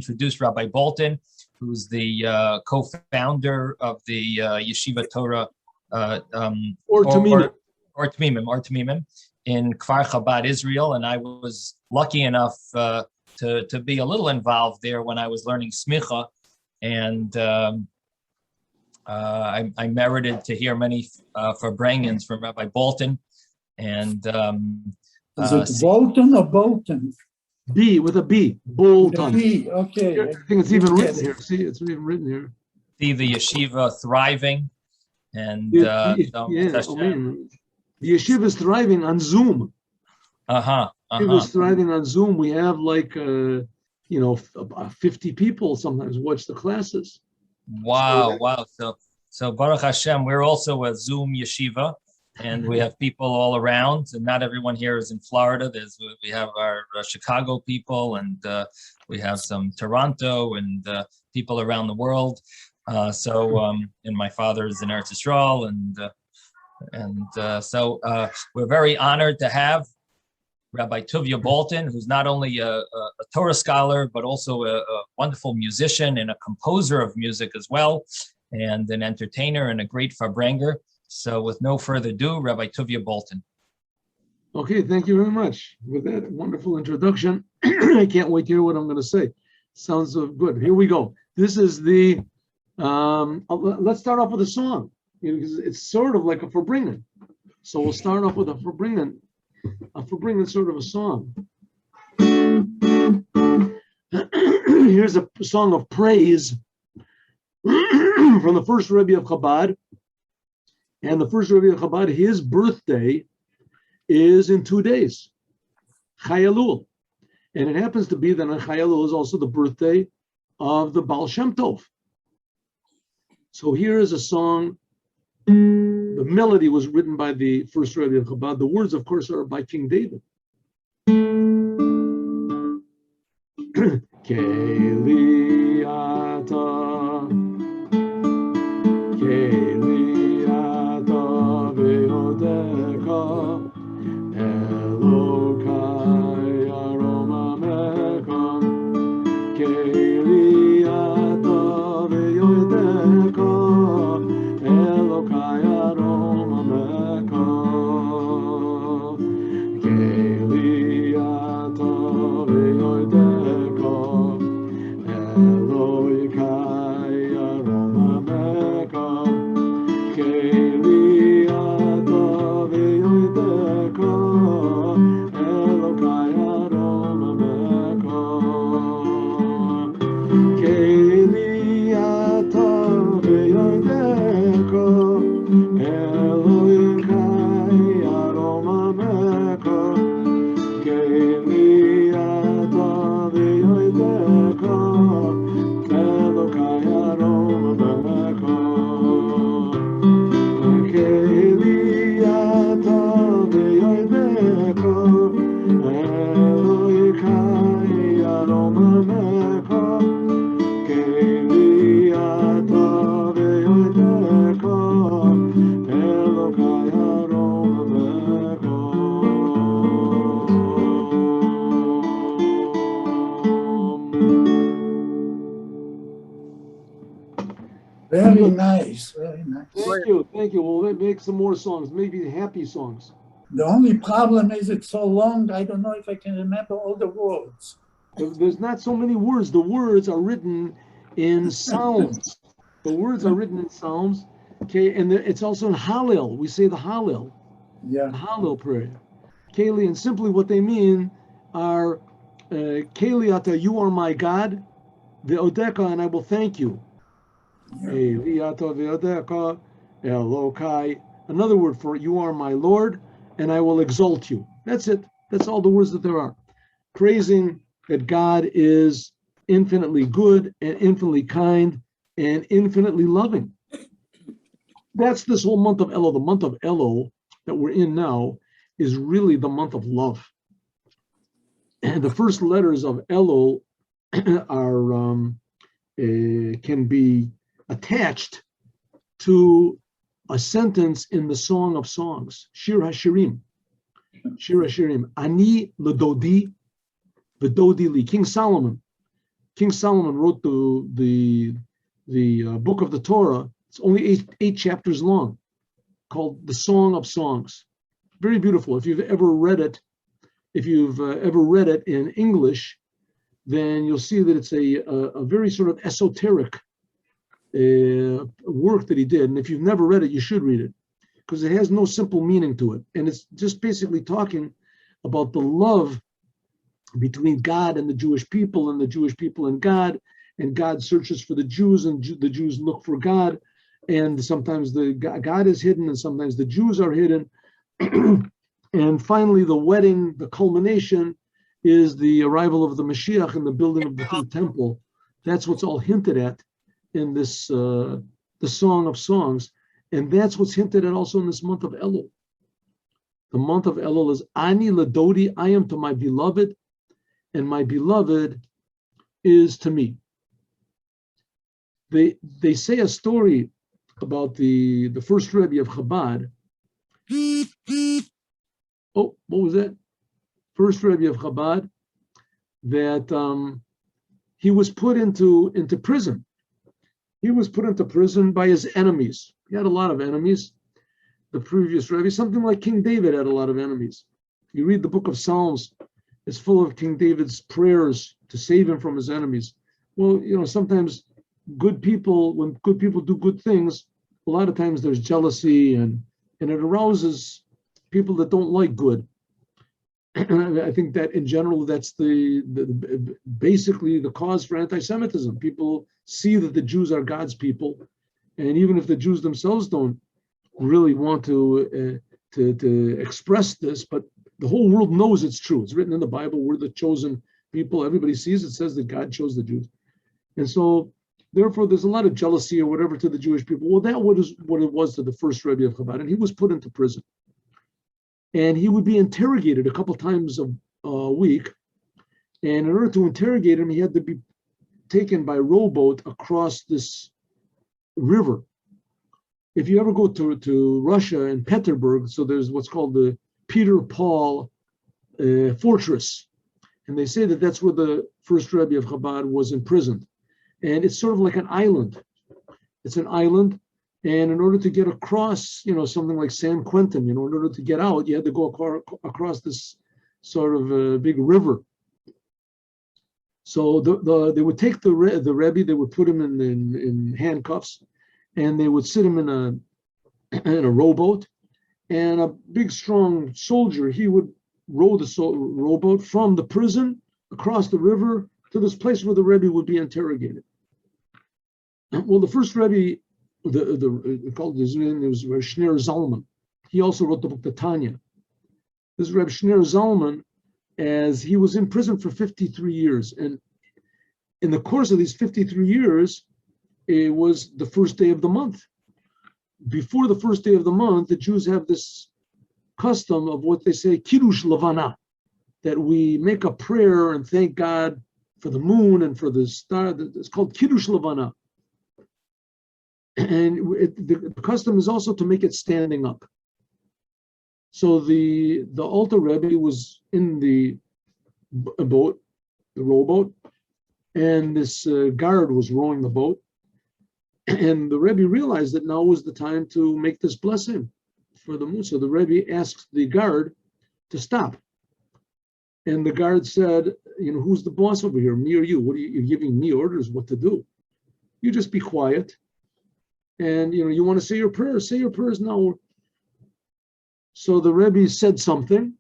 introduce Rabbi Bolton, who's the co-founder of the Yeshiva Torah or Tamimim in Kfar Chabad, Israel, and I was lucky enough to be a little involved there when I was learning smicha, and I merited to hear many Farbrengens from Rabbi Bolton, and is it Bolton or Bolton? B with a B, Bolton. B, okay. I think it's even written here. See, it's even written here. See the yeshiva thriving, and the yeshiva is thriving on Zoom. Yeshiva is thriving on Zoom. We have like 50 people sometimes watch the classes. Wow. So Baruch Hashem, we're also a Zoom yeshiva, and we have people all around. And not everyone here is in Florida. We have our Chicago people, and we have some Toronto and people around the world. And my father is in Eretz Yisrael, so we're very honored to have Rabbi Tuvia Bolton, who's not only a Torah scholar, but also a wonderful musician and a composer of music as well, and an entertainer and a great Farbrenger. So with no further ado, Rabbi Tuvia Bolton. Okay, thank you very much. With that wonderful introduction, I can't wait to hear what I'm going to say. Sounds good. Here we go. This is the, let's start off with a song, because it's sort of like a Farbrengen. So we'll start off with a Farbrengen sort of a song. Here's a song of praise from the first Rebbe of Chabad. And the first Rebbe of Chabad, his birthday is in 2 days, Chai Elul. And it happens to be that on Chai Elul is also the birthday of the Baal Shem Tov. So here is a song. The melody was written by the first Rebbe of Chabad. The words, of course, are by King David. Very nice, very nice. Thank you. We'll make some more songs, maybe happy songs. The only problem is it's so long, I don't know if I can remember all the words. There's not so many words. The words are written in Psalms. Okay, and it's also in Hallel. We say the Hallel. Yeah. The Hallel prayer. Keli, and simply what they mean are, Keli ata, you are my God, ve'odeka, and I will thank you. Another word for you are my Lord, and I will exalt you. That's it. That's all the words that there are. Praising that God is infinitely good and infinitely kind and infinitely loving. That's this whole month of Elul. The month of Elul that we're in now is really the month of love. And the first letters of Elul are can be attached to a sentence in the Song of Songs, Shir HaShirim. Shir HaShirim. Ani l'dodi v'dodi li. King Solomon King Solomon wrote the book of the Torah. It's only eight chapters long, called the Song of Songs. Very beautiful. If you've ever read it in English, then you'll see that it's a very sort of esoteric work that he did. And if you've never read it, you should read it, because it has no simple meaning to it. And it's just basically talking about the love between God and the Jewish people, and the Jewish people and God searches for the Jews, and the Jews look for God. And sometimes God is hidden, and sometimes the Jews are hidden. And finally, the wedding, the culmination, is the arrival of the Mashiach and the building of the third temple. That's what's all hinted at in this, the Song of Songs. And that's what's hinted at also in this month of Elul. The month of Elul is Ani Ladodi, I am to my beloved, and my beloved is to me. They say a story about the first Rebbe of Chabad. Oh, what was that? First Rebbe of Chabad, that he was put into prison. He was put into prison by his enemies. He had a lot of enemies. The previous Rebbe, something like King David, had a lot of enemies. You read the book of Psalms, it's full of King David's prayers to save him from his enemies. Well, sometimes good people, when good people do good things, a lot of times there's jealousy, and it arouses people that don't like good. I think that in general, that's basically the cause for anti-Semitism. People see that the Jews are God's people, and even if the Jews themselves don't really want to express this, but the whole world knows it's true. It's written in the Bible. We're the chosen people. Everybody sees it says that God chose the Jews, and so therefore there's a lot of jealousy or whatever to the Jewish people. Well, that was what it was to the first Rebbe of Chabad, and he was put into prison. And he would be interrogated a couple times a week. And in order to interrogate him, he had to be taken by rowboat across this river. If you ever go to Russia and Petersburg, so there's what's called the Peter Paul fortress. And they say that that's where the first Rebbe of Chabad was imprisoned. And it's sort of like an island. It's an island. And in order to get across, something like San Quentin, in order to get out, you had to go across this sort of big river. So they would take the Rebbe, they would put him in handcuffs, and they would sit him in a rowboat, and a big, strong soldier, he would row the rowboat from the prison across the river to this place where the Rebbe would be interrogated. Well, the first Rebbe, called his name, it was Reb Shner Zalman. He also wrote the book the Tanya. This Reb Shner Zalman, as he was in prison for 53 years, and in the course of these 53 years, it was the first day of the month. Before the first day of the month, the Jews have this custom of what they say Kiddush Levana, that we make a prayer and thank God for the moon and for the star. It's called Kiddush Levana. And the custom is also to make it standing up. So the Alter Rebbe was in the boat, the rowboat, and this guard was rowing the boat. And the Rebbe realized that now was the time to make this blessing for the moon. So the Rebbe asked the guard to stop. And the guard said, who's the boss over here, me or you? What are you're giving me orders what to do? You just be quiet. And, you want to say your prayers now. So the Rebbe said something,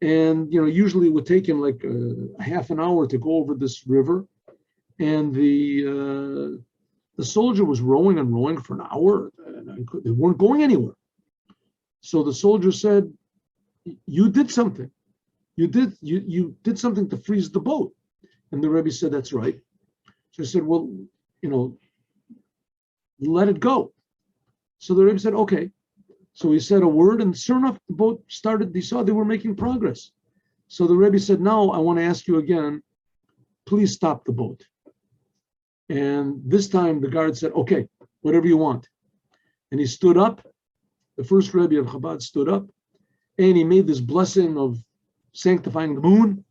and, usually it would take him like a half an hour to go over this river. And the soldier was rowing and rowing for an hour, and they weren't going anywhere. So the soldier said, you did something. You did something to freeze the boat. And the Rebbe said, that's right. So he said, well, let it go. So the Rebbe said, okay. So he said a word, and sure enough, the boat started. They saw they were making progress. So the Rebbe said, now I want to ask you again, please stop the boat. And this time the guard said, okay, whatever you want. And he stood up. The first Rebbe of Chabad stood up, and he made this blessing of sanctifying the moon,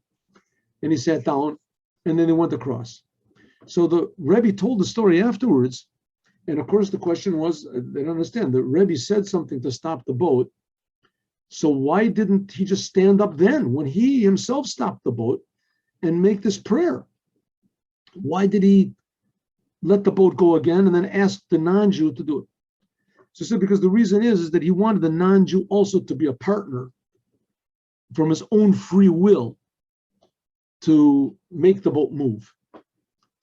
and he sat down, and then he went across. So the Rebbe told the story afterwards. And of course, the question was, they don't understand. The Rebbe said something to stop the boat. So why didn't he just stand up then when he himself stopped the boat and make this prayer? Why did he let the boat go again and then ask the non-Jew to do it? So he said, because the reason is that he wanted the non-Jew also to be a partner from his own free will to make the boat move,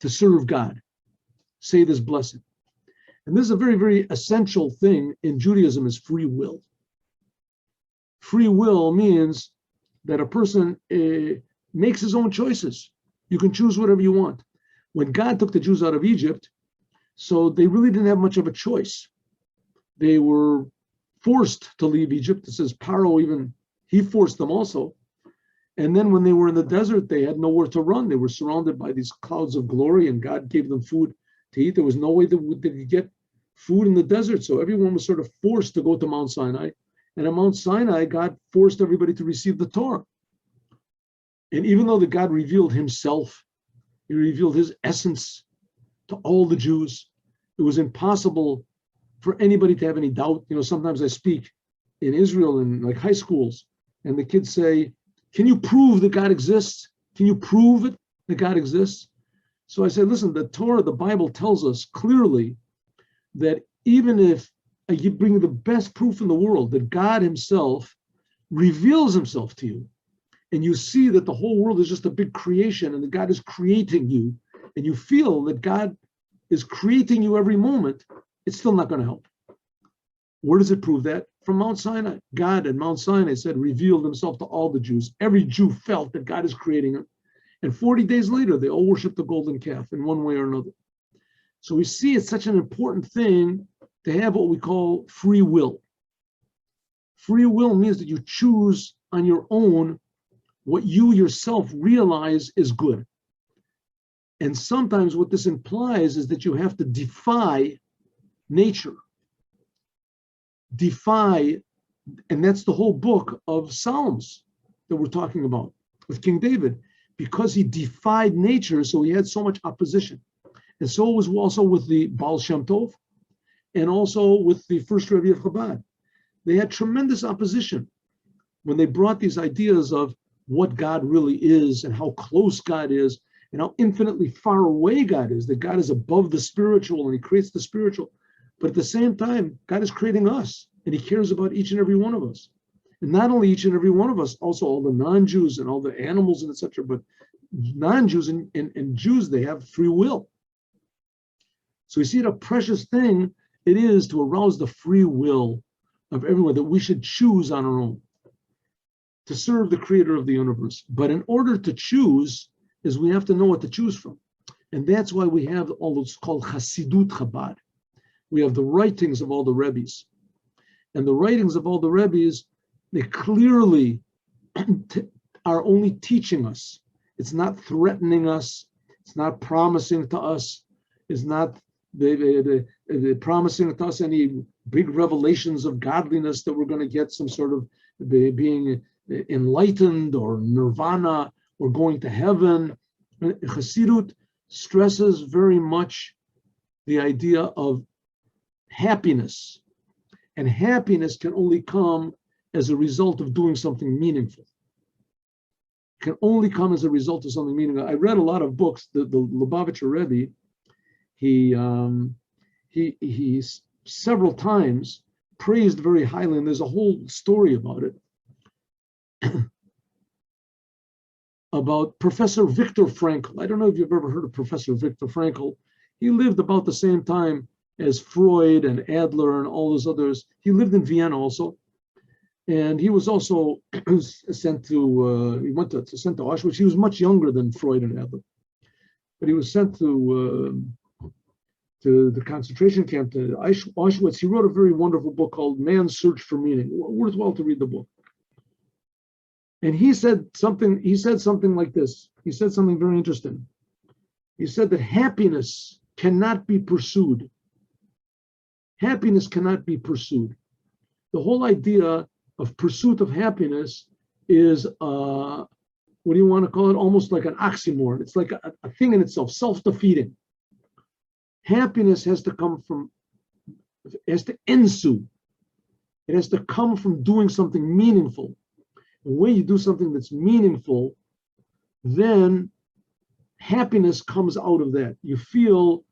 to serve God, say this blessing. And this is a very, very essential thing in Judaism is free will. Free will means that a person makes his own choices. You can choose whatever you want. When God took the Jews out of Egypt, so they really didn't have much of a choice. They were forced to leave Egypt. It says Paro even, he forced them also. And then when they were in the desert, they had nowhere to run. They were surrounded by these clouds of glory and God gave them food to eat. There was no way that they could get food in the desert. So everyone was sort of forced to go to Mount Sinai. And at Mount Sinai, God forced everybody to receive the Torah. And even though that God revealed himself, he revealed his essence to all the Jews, it was impossible for anybody to have any doubt. You know, sometimes I speak in Israel in like high schools, and the kids say, can you prove that God exists? Can you prove it that God exists? So I say, listen, the Torah, the Bible tells us clearly that even if you bring the best proof in the world that God himself reveals himself to you, and you see that the whole world is just a big creation and that God is creating you, and you feel that God is creating you every moment, it's still not going to help. Where does it prove that? From Mount Sinai. God at Mount Sinai said, revealed himself to all the Jews. Every Jew felt that God is creating him. And 40 days later, they all worshiped the golden calf in one way or another. So we see it's such an important thing to have what we call free will. Free will means that you choose on your own what you yourself realize is good. And sometimes what this implies is that you have to defy nature. Defy, and that's the whole book of Psalms that we're talking about with King David, because he defied nature, so he had so much opposition. And so it was also with the Baal Shem Tov, and also with the first Rebbe of Chabad. They had tremendous opposition when they brought these ideas of what God really is and how close God is and how infinitely far away God is, that God is above the spiritual and he creates the spiritual. But at the same time, God is creating us and he cares about each and every one of us. And not only each and every one of us, also all the non-Jews and all the animals and etc., but non-Jews and Jews, they have free will. So you see what a precious thing it is to arouse the free will of everyone, that we should choose on our own to serve the creator of the universe. But in order to choose, is we have to know what to choose from. And that's why we have all those called Hasidut Chabad. We have the writings of all the Rebbes. And the writings of all the Rebbes, they clearly are only teaching us. It's not threatening us. It's not promising to us. It's not promising to us any big revelations of godliness that we're going to get some sort of being enlightened or nirvana or going to heaven. Chassidut stresses very much the idea of happiness. And happiness can only come as a result of doing something meaningful. It can only come as a result of something meaningful. I read a lot of books. The Lubavitcher Rebbe, he several times praised very highly, and there's a whole story about it, about Professor Viktor Frankl. I don't know if you've ever heard of Professor Viktor Frankl. He lived about the same time as Freud and Adler and all those others. He lived in Vienna also. And he was also sent to, he went to sent to Auschwitz. He was much younger than Freud and Adler. But he was sent to the concentration camp, to Auschwitz. He wrote a very wonderful book called Man's Search for Meaning. Worthwhile to read the book. And he said something like this. He said something very interesting. He said that happiness cannot be pursued. Happiness cannot be pursued. The whole idea of pursuit of happiness is a what do you want to call it? Almost like an oxymoron. It's like a thing in itself, self-defeating. Happiness has to ensue. It has to come from doing something meaningful. And when you do something that's meaningful, then happiness comes out of that. You feel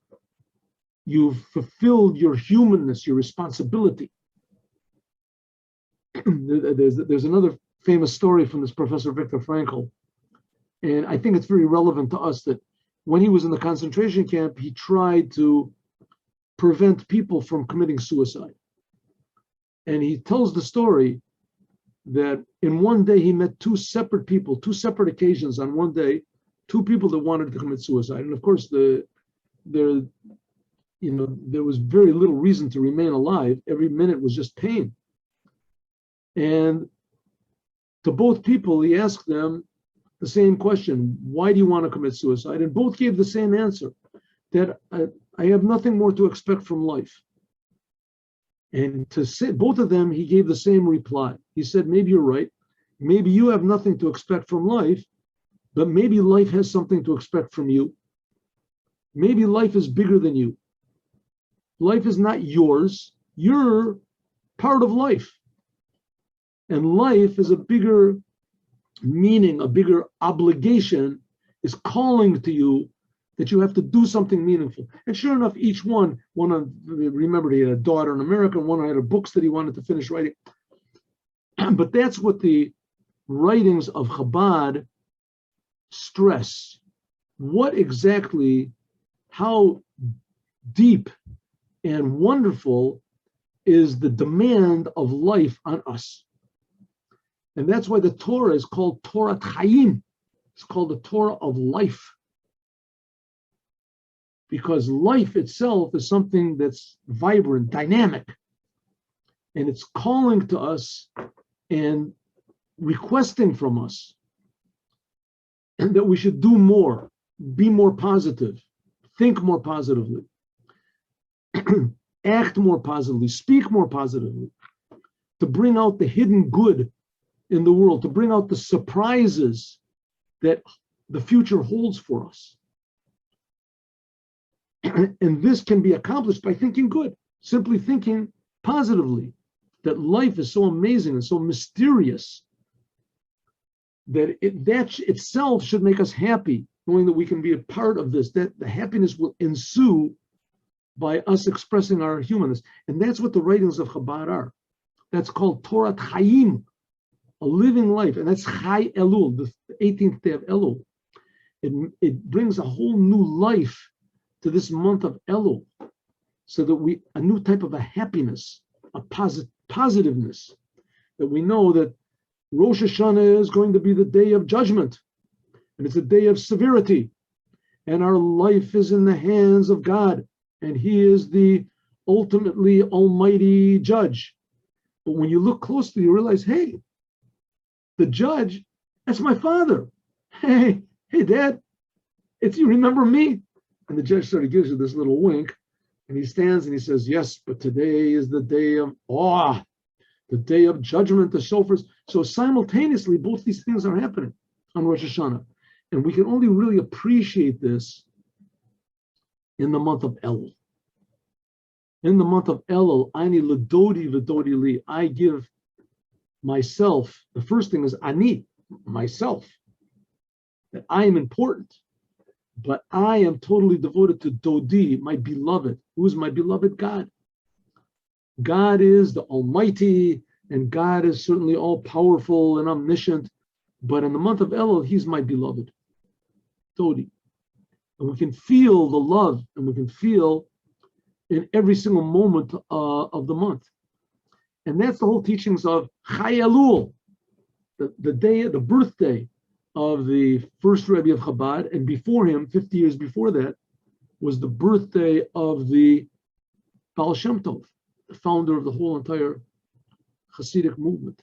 you've fulfilled your humanness, your responsibility. There's another famous story from this Professor Viktor Frankl, and I think it's very relevant to us that when he was in the concentration camp, he tried to prevent people from committing suicide. And he tells the story that in one day he met two separate people, two separate occasions on one day, two people that wanted to commit suicide. And of course, there was very little reason to remain alive. Every minute was just pain. And to both people, he asked them the same question: why do you want to commit suicide? And both gave the same answer, that I have nothing more to expect from life. And to say, both of them, he gave the same reply. He said, maybe you're right. Maybe you have nothing to expect from life, but maybe life has something to expect from you. Maybe life is bigger than you. Life is not yours. You're part of life. And life is a bigger meaning, a bigger obligation is calling to you that you have to do something meaningful. And sure enough, each one remembered he had a daughter in America, one had books that he wanted to finish writing. But that's what the writings of Chabad stress. What exactly, how deep and wonderful is the demand of life on us. And that's why the Torah is called Torah Chaim. It's called the Torah of life. Because life itself is something that's vibrant, dynamic. And it's calling to us and requesting from us that we should do more, be more positive, think more positively, act more positively, speak more positively, to bring out the hidden good in the world, to bring out the surprises that the future holds for us. And this can be accomplished by thinking good, simply thinking positively, that life is so amazing and so mysterious that that itself should make us happy, knowing that we can be a part of this, that the happiness will ensue by us expressing our humanness. And that's what the writings of Chabad are. That's called Torah Chaim, a living life. And that's Chai Elul, the 18th day of Elul. It brings a whole new life to this month of Elul, so that a new type of a happiness, a positiveness, that we know that Rosh Hashanah is going to be the day of judgment, and it's a day of severity, and our life is in the hands of God, and He is the ultimately almighty judge. But when you look closely, you realize, hey, the judge, that's my father. Hey, Dad, you remember me? And the judge sort of gives you this little wink, and he stands and he says, yes, but today is the day of awe, the day of judgment, the shofars. So simultaneously, both these things are happening on Rosh Hashanah. And we can only really appreciate this in the month of Elul. In the month of Elul, Ani Ladodi V'dodi Li, I give myself, the first thing is Ani, myself, that I am important. But I am totally devoted to Dodi, my beloved. Who is my beloved? God. God is the Almighty, and God is certainly all powerful and omniscient. But in the month of Elul, He's my beloved, Dodi. And we can feel the love, and we can feel in every single moment of the month. And that's the whole teachings of Chai Elul, the day, the birthday of the first Rebbe of Chabad, and before him, 50 years before that, was the birthday of the Baal Shem Tov, the founder of the whole entire Hasidic movement.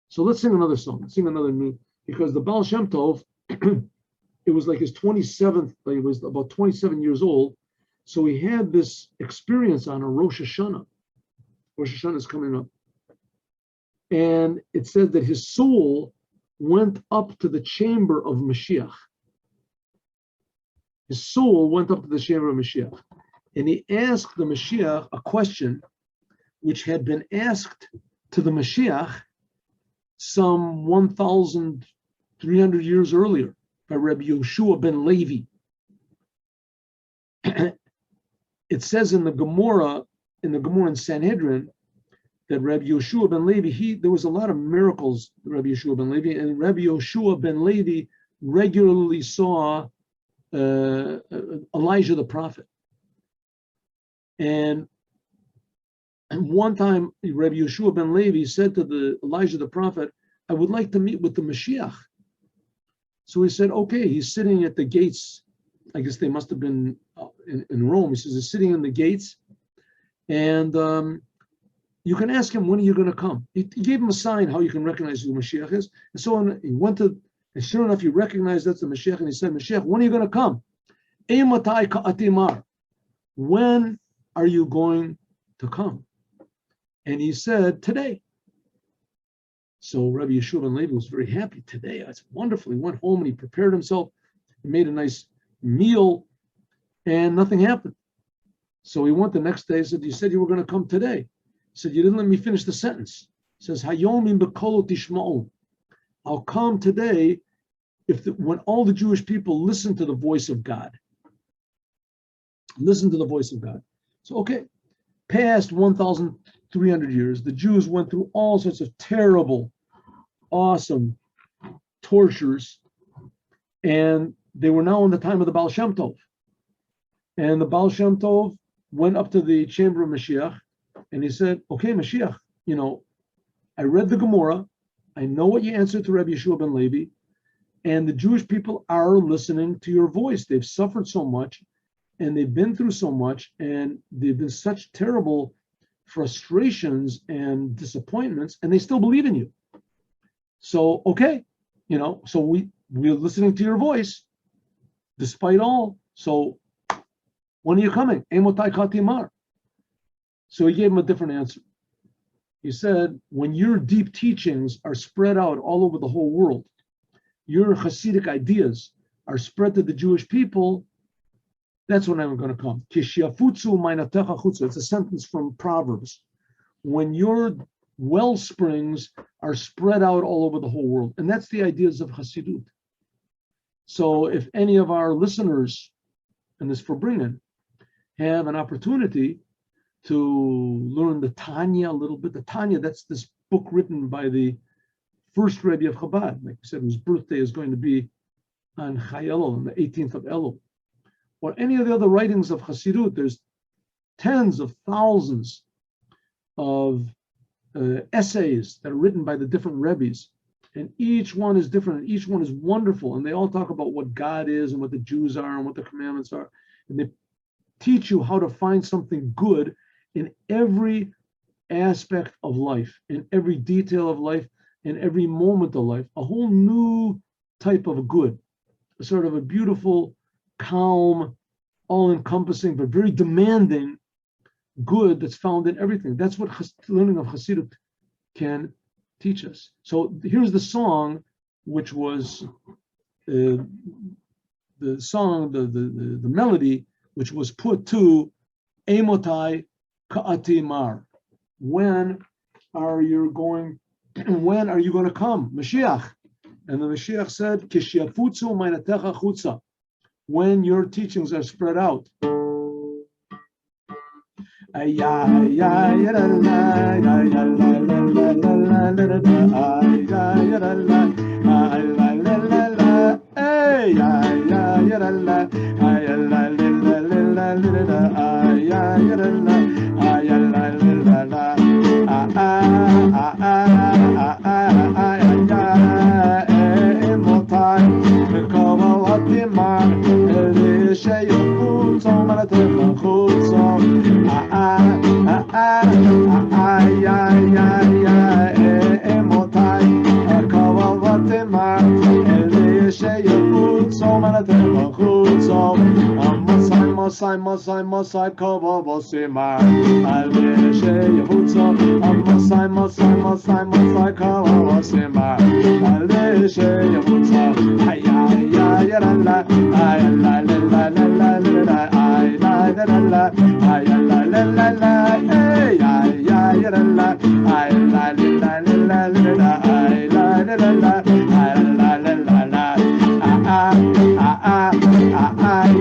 So let's sing another song, sing another new, because the Baal Shem Tov, it was like his 27th, he was about 27 years old, so he had this experience on a Rosh Hashanah. Rosh Hashanah is coming up. And it said that his soul went up to the chamber of Mashiach. His soul went up to the chamber of Mashiach. And he asked the Mashiach a question which had been asked to the Mashiach some 1,300 years earlier by Rabbi Yoshua ben Levi. It says in the Gemara in Sanhedrin, that Rabbi Yoshua ben Levi, there was a lot of miracles, Rabbi Yoshua ben Levi, and Rabbi Yoshua ben Levi regularly saw Elijah the prophet. And one time, Rabbi Yoshua ben Levi said to the Elijah the prophet, I would like to meet with the Mashiach. So he said, okay, he's sitting at the gates. I guess they must have been in Rome. He says, he's sitting in the gates. And you can ask him, when are you going to come? He gave him a sign how you can recognize who the Mashiach is. And so he went to, and sure enough, he recognized that's the Mashiach. And he said, Mashiach, when are you going to come? When are you going to come? And he said, today. So Rabbi Yeshua ben Levi was very happy. Today, it's wonderful. He went home and he prepared himself. He made a nice meal and nothing happened. So he went the next day and said, you said you were going to come today. He said, you didn't let me finish the sentence. He says, Hayom b'kolo tishma'u. I'll come today when all the Jewish people listen to the voice of God. Listen to the voice of God. So, okay, past 1,300 years, the Jews went through all sorts of terrible, awesome tortures, and they were now in the time of the Baal Shem Tov. And the Baal Shem Tov went up to the chamber of Mashiach, and he said, okay, Mashiach, I read the Gemara, I know what you answered to Rabbi Yeshua ben Levi, and the Jewish people are listening to your voice. They've suffered so much, and they've been through so much, and they've been such terrible frustrations and disappointments, and they still believe in you. So, okay, so we're listening to your voice, despite all. So, when are you coming? Emotai Katimar. So he gave him a different answer. He said, when your deep teachings are spread out all over the whole world, your Hasidic ideas are spread to the Jewish people, that's when I'm going to come. It's a sentence from Proverbs. When your well springs are spread out all over the whole world. And that's the ideas of Hasidut. So if any of our listeners in this Farbringen have an opportunity to learn the Tanya a little bit. The Tanya, that's this book written by the first Rebbe of Chabad, like I said, whose birthday is going to be on Chai Elul, on the 18th of Elul. Or any of the other writings of Hasidut, there's tens of thousands of essays that are written by the different Rebbes. And each one is different, and each one is wonderful. And they all talk about what God is and what the Jews are and what the commandments are. And they teach you how to find something good in every aspect of life, in every detail of life, in every moment of life, a whole new type of good, a sort of a beautiful, calm, all-encompassing, but very demanding good that's found in everything. That's what learning of Hasidut can teach us. So here's the song, which was the melody, which was put to Emotai Ka'atimar. When are you going to come, Mashiach? And the Mashiach said, Kishyafutsu ma'inatecha chutza. When your teachings are spread out. Masai, Masai, Masai, Kava, Bosima, Ale, Shea, Hutsa, Masai, Masai, Masai, Masai, Kava, Bosima, Ale, Shea, Hutsa, Ay, ay, ay, la, la, ay, la, la, la, la, la, la, ay, la, la, la, la, ay, la, la, la, la, ay, ay, ay, la, la, ay, la, la, la, la, la, ay, la, la, la, la, ay, la, la, la, la, ay,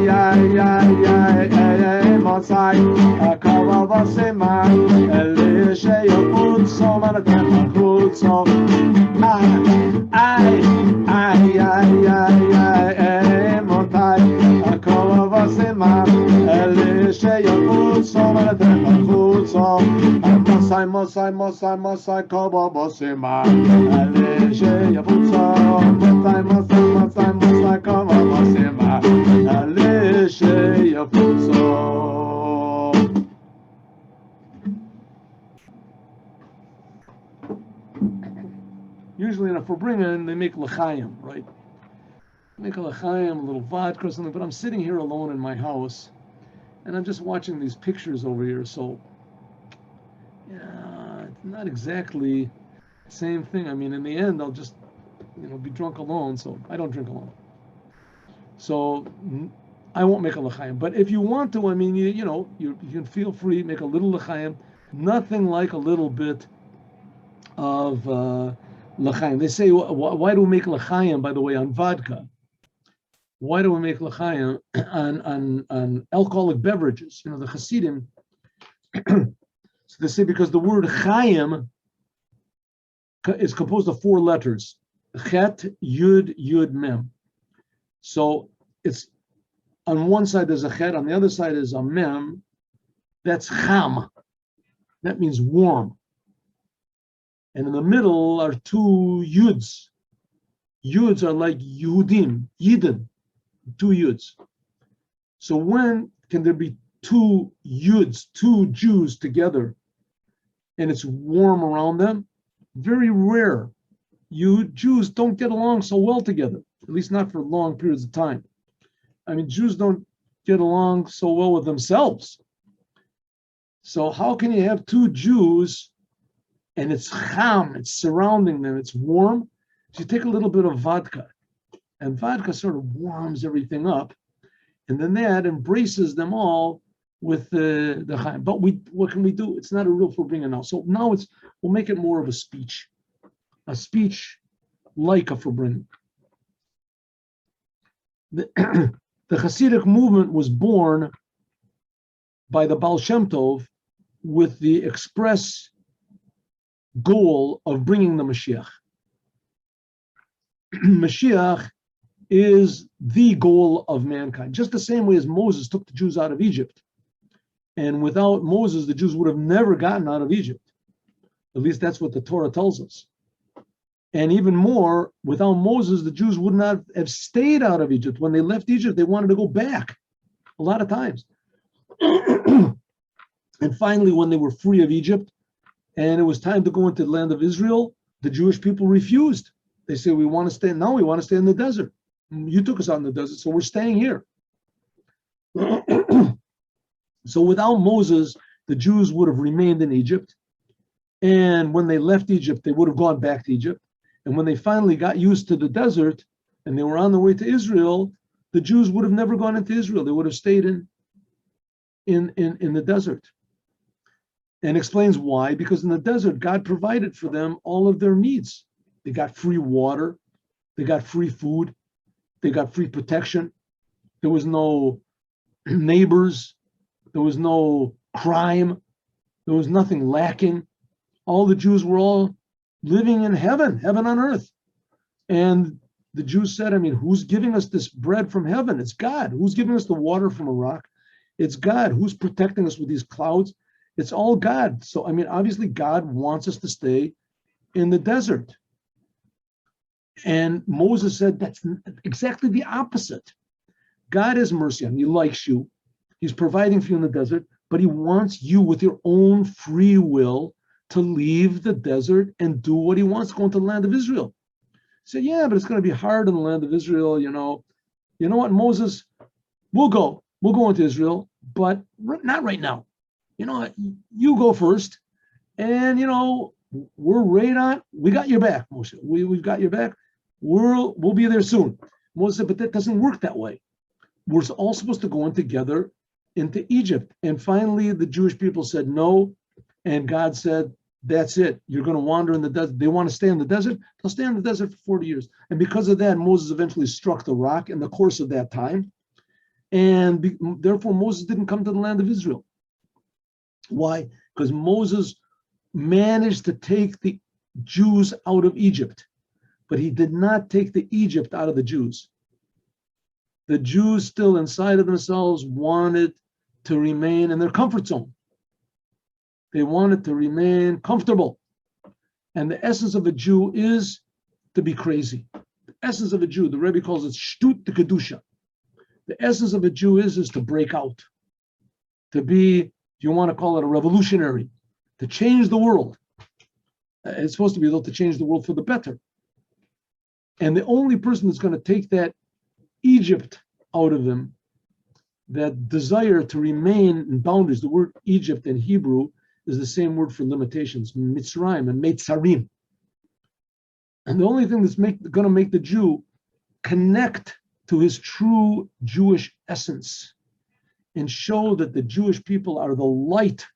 ay, ay, ay, Masai, Kava Vasema, Elisha, Utso, Manatana, Utso, ay, ay, ay, ay, Motai, Kava Vasema, Elisha, Utso, Manatana, Utso, Masai, Masai, Masai, Masai, Kava Vasema, Elisha, Utso, Masai, Masai, Masai, Masai, Kava Vasema, Elisha, Utso. Usually in a Fabringa, they make l'chaim, right? Make a l'chaim, a little vodka or something, but I'm sitting here alone in my house, and I'm just watching these pictures over here, so, yeah, it's not exactly the same thing. I mean, in the end, I'll just, be drunk alone, so I don't drink alone. So, I won't make a l'chaim, but if you want to, I mean, you can feel free, make a little l'chaim, nothing like a little bit of l'chaim. They say, why do we make l'chaim, by the way, on vodka? Why do we make l'chaim on alcoholic beverages? The Hasidim, so they say because the word chayim is composed of 4 letters. Chet, Yud, Yud, Mem. So it's on one side there's a chet, on the other side is a mem. That's cham. That means warm. And in the middle are 2 yuds. Yuds are like Yehudim, Yidden, 2 yuds. So when can there be 2 yuds, 2 Jews together, and it's warm around them? Very rare. You Jews don't get along so well together, at least not for long periods of time. I mean, Jews don't get along so well with themselves. So how can you have 2 Jews and it's cham, it's surrounding them, it's warm? So you take a little bit of vodka, and vodka sort of warms everything up, and then that embraces them all with the chaim. But what can we do? It's not a real Fabringa now. So now we'll make it more of a speech like a Fabringa. The Hasidic movement was born by the Baal Shem Tov with the express goal of bringing the Mashiach. Mashiach is the goal of mankind, just the same way as Moses took the Jews out of Egypt. And without Moses, the Jews would have never gotten out of Egypt. At least that's what the Torah tells us. And even more, without Moses, the Jews would not have stayed out of Egypt. When they left Egypt, they wanted to go back a lot of times. And finally, when they were free of Egypt, and it was time to go into the land of Israel, the Jewish people refused. They said, we want to stay in the desert. You took us out in the desert, so we're staying here. So without Moses, the Jews would have remained in Egypt. And when they left Egypt, they would have gone back to Egypt. And when they finally got used to the desert and they were on their way to Israel, the Jews would have never gone into Israel. They would have stayed in the desert. And explains why, because in the desert, God provided for them all of their needs. They got free water, they got free food, they got free protection. There was no neighbors, there was no crime, there was nothing lacking. All the Jews were all living in heaven on earth. And the Jews said, who's giving us this bread from heaven? It's God. Who's giving us the water from a rock? It's God. Who's protecting us with these clouds? It's all God. So, obviously God wants us to stay in the desert. And Moses said, that's exactly the opposite. God has mercy on you. He likes you. He's providing for you in the desert, but he wants you with your own free will to leave the desert and do what he wants, go into the land of Israel. He said, yeah, but it's going to be hard in the land of Israel, You know what, Moses? We'll go. we'll go into Israel, but not right now. You go first, and we're right on. We got your back, Moshe. We've got your back. We'll be there soon. Moses said, but that doesn't work that way. We're all supposed to go in together into Egypt. And finally, the Jewish people said no, and God said, that's it. You're going to wander in the desert. They want to stay in the desert. They'll stay in the desert for 40 years. And because of that, Moses eventually struck the rock in the course of that time. And therefore, Moses didn't come to the land of Israel. Why? Because Moses managed to take the Jews out of Egypt, but he did not take the Egypt out of the Jews. The Jews still inside of themselves wanted to remain in their comfort zone. They wanted to remain comfortable. And the essence of a Jew is to be crazy. The essence of a Jew, the Rebbe calls it shtut de kedusha. The essence of a Jew is to break out, to be, if you want to call it a revolutionary, to change the world. It's supposed to be though to change the world for the better. And the only person that's going to take that Egypt out of them, that desire to remain in boundaries, the word Egypt in Hebrew is the same word for limitations, Mitzrayim and Meitzarim. And the only thing that's going to make the Jew connect to his true Jewish essence and show that the Jewish people are the light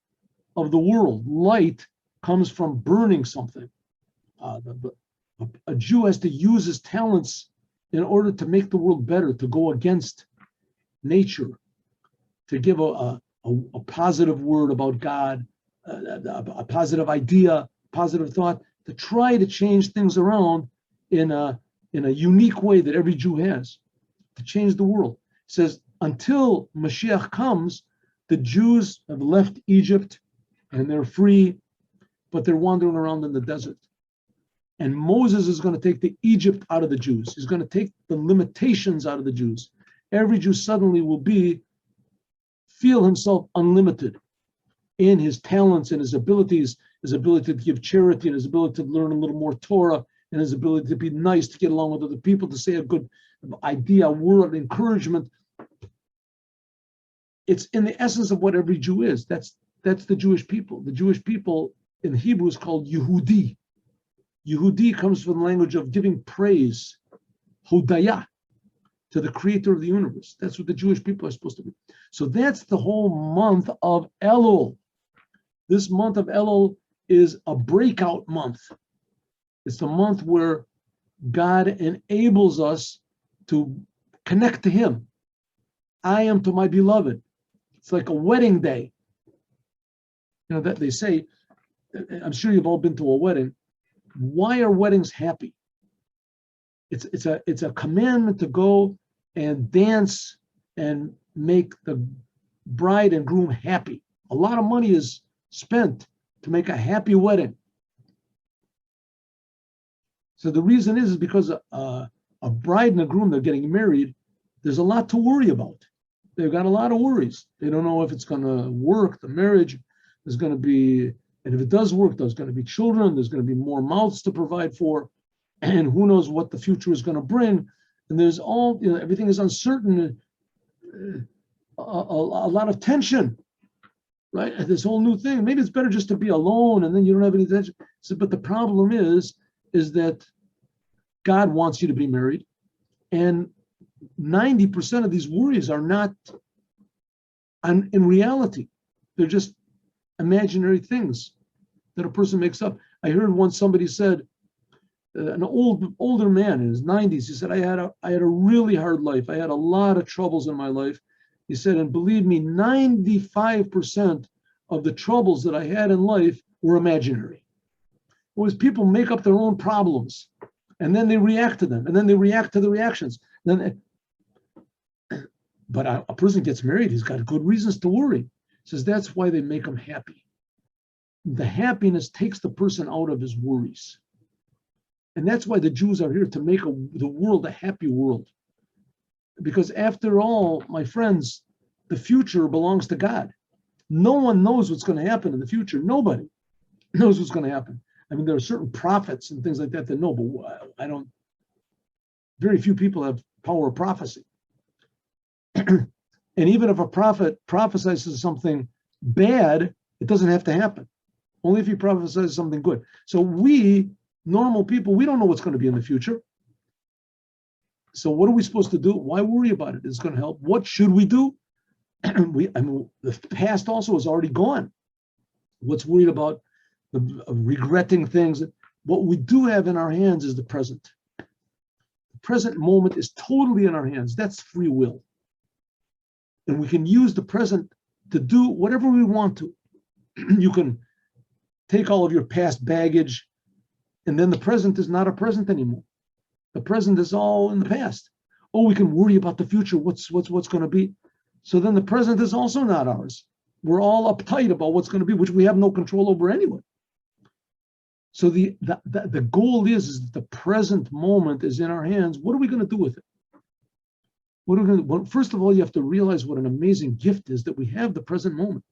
of the world. Light comes from burning something. A Jew has to use his talents in order to make the world better, to go against nature, to give a positive word about God, a positive idea, positive thought, to try to change things around in a unique way that every Jew has, to change the world. It says, until Mashiach comes, the Jews have left Egypt and they're free, but they're wandering around in the desert. And Moses is going to take the Egypt out of the Jews. He's going to take the limitations out of the Jews. Every Jew suddenly will feel himself unlimited in his talents and his abilities, his ability to give charity and his ability to learn a little more Torah and his ability to be nice, to get along with other people, to say a good idea, a word, encouragement. It's in the essence of what every Jew is. That's the Jewish people. The Jewish people in Hebrew is called Yehudi. Yehudi comes from the language of giving praise, Hodaya, to the creator of the universe. That's what the Jewish people are supposed to be. So that's the whole month of Elul. This month of Elul is a breakout month. It's the month where God enables us to connect to him. I am to my beloved. It's like a wedding day. That they say, I'm sure you've all been to a wedding. Why are weddings happy? It's a commandment to go and dance and make the bride and groom happy. A lot of money is spent to make a happy wedding. So the reason is because a bride and a groom, they're getting married, there's a lot to worry about. They've got a lot of worries. They don't know if it's going to work, the marriage. There's going to be, and if it does work, there's going to be children, there's going to be more mouths to provide for, and who knows what the future is going to bring. And there's everything is uncertain, a lot of tension, right? This whole new thing. Maybe it's better just to be alone and then you don't have any tension. So, but the problem is that God wants you to be married, and 90% of these worries are not in reality. They're just imaginary things that a person makes up. I heard once somebody said, an older man in his 90s, he said, I had a really hard life. I had a lot of troubles in my life. He said, and believe me, 95% of the troubles that I had in life were imaginary. It was people make up their own problems and then they react to them and then they react to the reactions. But a person gets married, he's got good reasons to worry. He says that's why they make him happy. The happiness takes the person out of his worries. And that's why the Jews are here, to make the world a happy world. Because after all, my friends, the future belongs to God. No one knows what's going to happen in the future. Nobody knows what's going to happen. I mean, there are certain prophets and things like that know, but very few people have power of prophecy. And even if a prophet prophesies something bad, it doesn't have to happen. Only if he prophesies something good. So we, normal people, we don't know what's going to be in the future. So what are we supposed to do? Why worry about it? It's going to help. What should we do? The past also is already gone. What's worried about regretting things? What we do have in our hands is the present. The present moment is totally in our hands. That's free will. And we can use the present to do whatever we want to. You can take all of your past baggage, and then the present is not a present anymore. The present is all in the past. Oh, we can worry about the future. What's going to be? So then the present is also not ours. We're all uptight about what's going to be, which we have no control over anyway. So the goal is that the present moment is in our hands. What are we going to do with it? What are we going to do? Well, first of all, you have to realize what an amazing gift is that we have the present moment.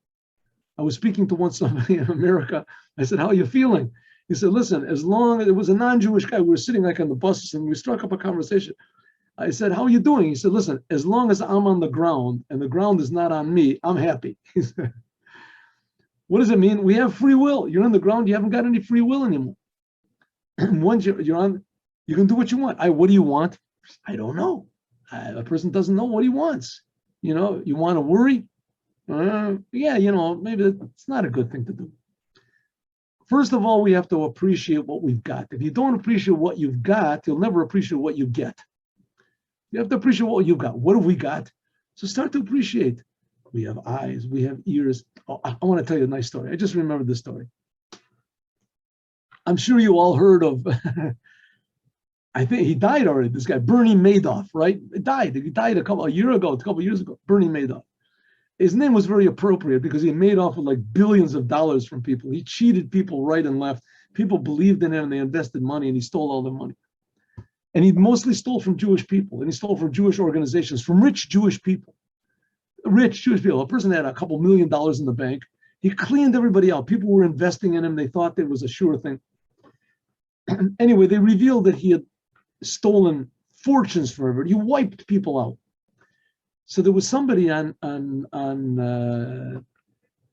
I was speaking to somebody in America. I said, "How are you feeling?" He said, "Listen, as long as it was a non-Jewish guy, we were sitting like on the buses and we struck up a conversation. I said, "How are you doing?" He said, "Listen, as long as I'm on the ground and the ground is not on me, I'm happy." He said, "What does it mean? We have free will. You're on the ground. You haven't got any free will anymore. And once you're on, you can do what you want. What do you want? I don't know. A person doesn't know what he wants. You want to worry? Yeah, maybe it's not a good thing to do. First of all, we have to appreciate what we've got. If you don't appreciate what you've got, you'll never appreciate what you get. You have to appreciate what you've got. What have we got? So start to appreciate. We have eyes, we have ears. Oh, I want to tell you a nice story. I just remembered this story. I'm sure you all heard of, I think he died already, this guy, Bernie Madoff, right? He died a couple of years ago, Bernie Madoff. His name was very appropriate because he made off with like billions of dollars from people. He cheated people right and left. People believed in him and they invested money and he stole all their money. And he mostly stole from Jewish people and he stole from Jewish organizations, from rich Jewish people. Rich Jewish people. A person had a couple $1 million in the bank. He cleaned everybody out. People were investing in him. They thought it was a sure thing. Anyway, they revealed that he had stolen fortunes from everybody. He wiped people out. So there was somebody on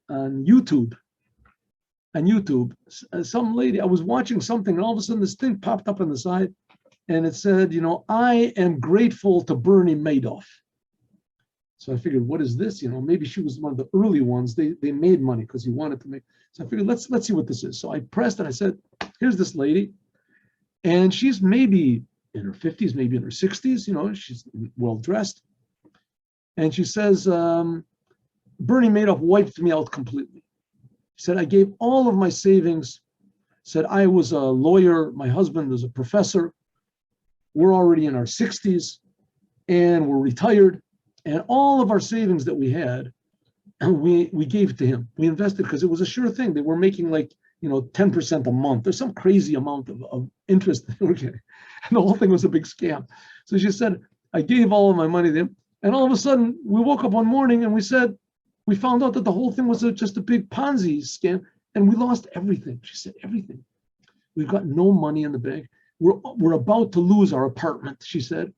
YouTube. On YouTube, some lady, I was watching something, and all of a sudden this thing popped up on the side, and it said, "I am grateful to Bernie Madoff." So I figured, what is this? Maybe she was one of the early ones. They made money because he wanted to make. So I figured, let's see what this is. So I pressed and I said, here's this lady, and she's maybe in her 50s, maybe in her 60s. She's well dressed. And she says, Bernie Madoff wiped me out completely. She said, I gave all of my savings. Said, I was a lawyer. My husband was a professor. We're already in our 60s and we're retired. And all of our savings that we had, we gave it to him. We invested because it was a sure thing. They were making like, 10% a month. There's some crazy amount of interest that they were getting. And the whole thing was a big scam. So she said, I gave all of my money to him. And all of a sudden, we woke up one morning and we found out that the whole thing was just a big Ponzi scam. And we lost everything. She said, everything. We've got no money in the bank. We're about to lose our apartment, she said.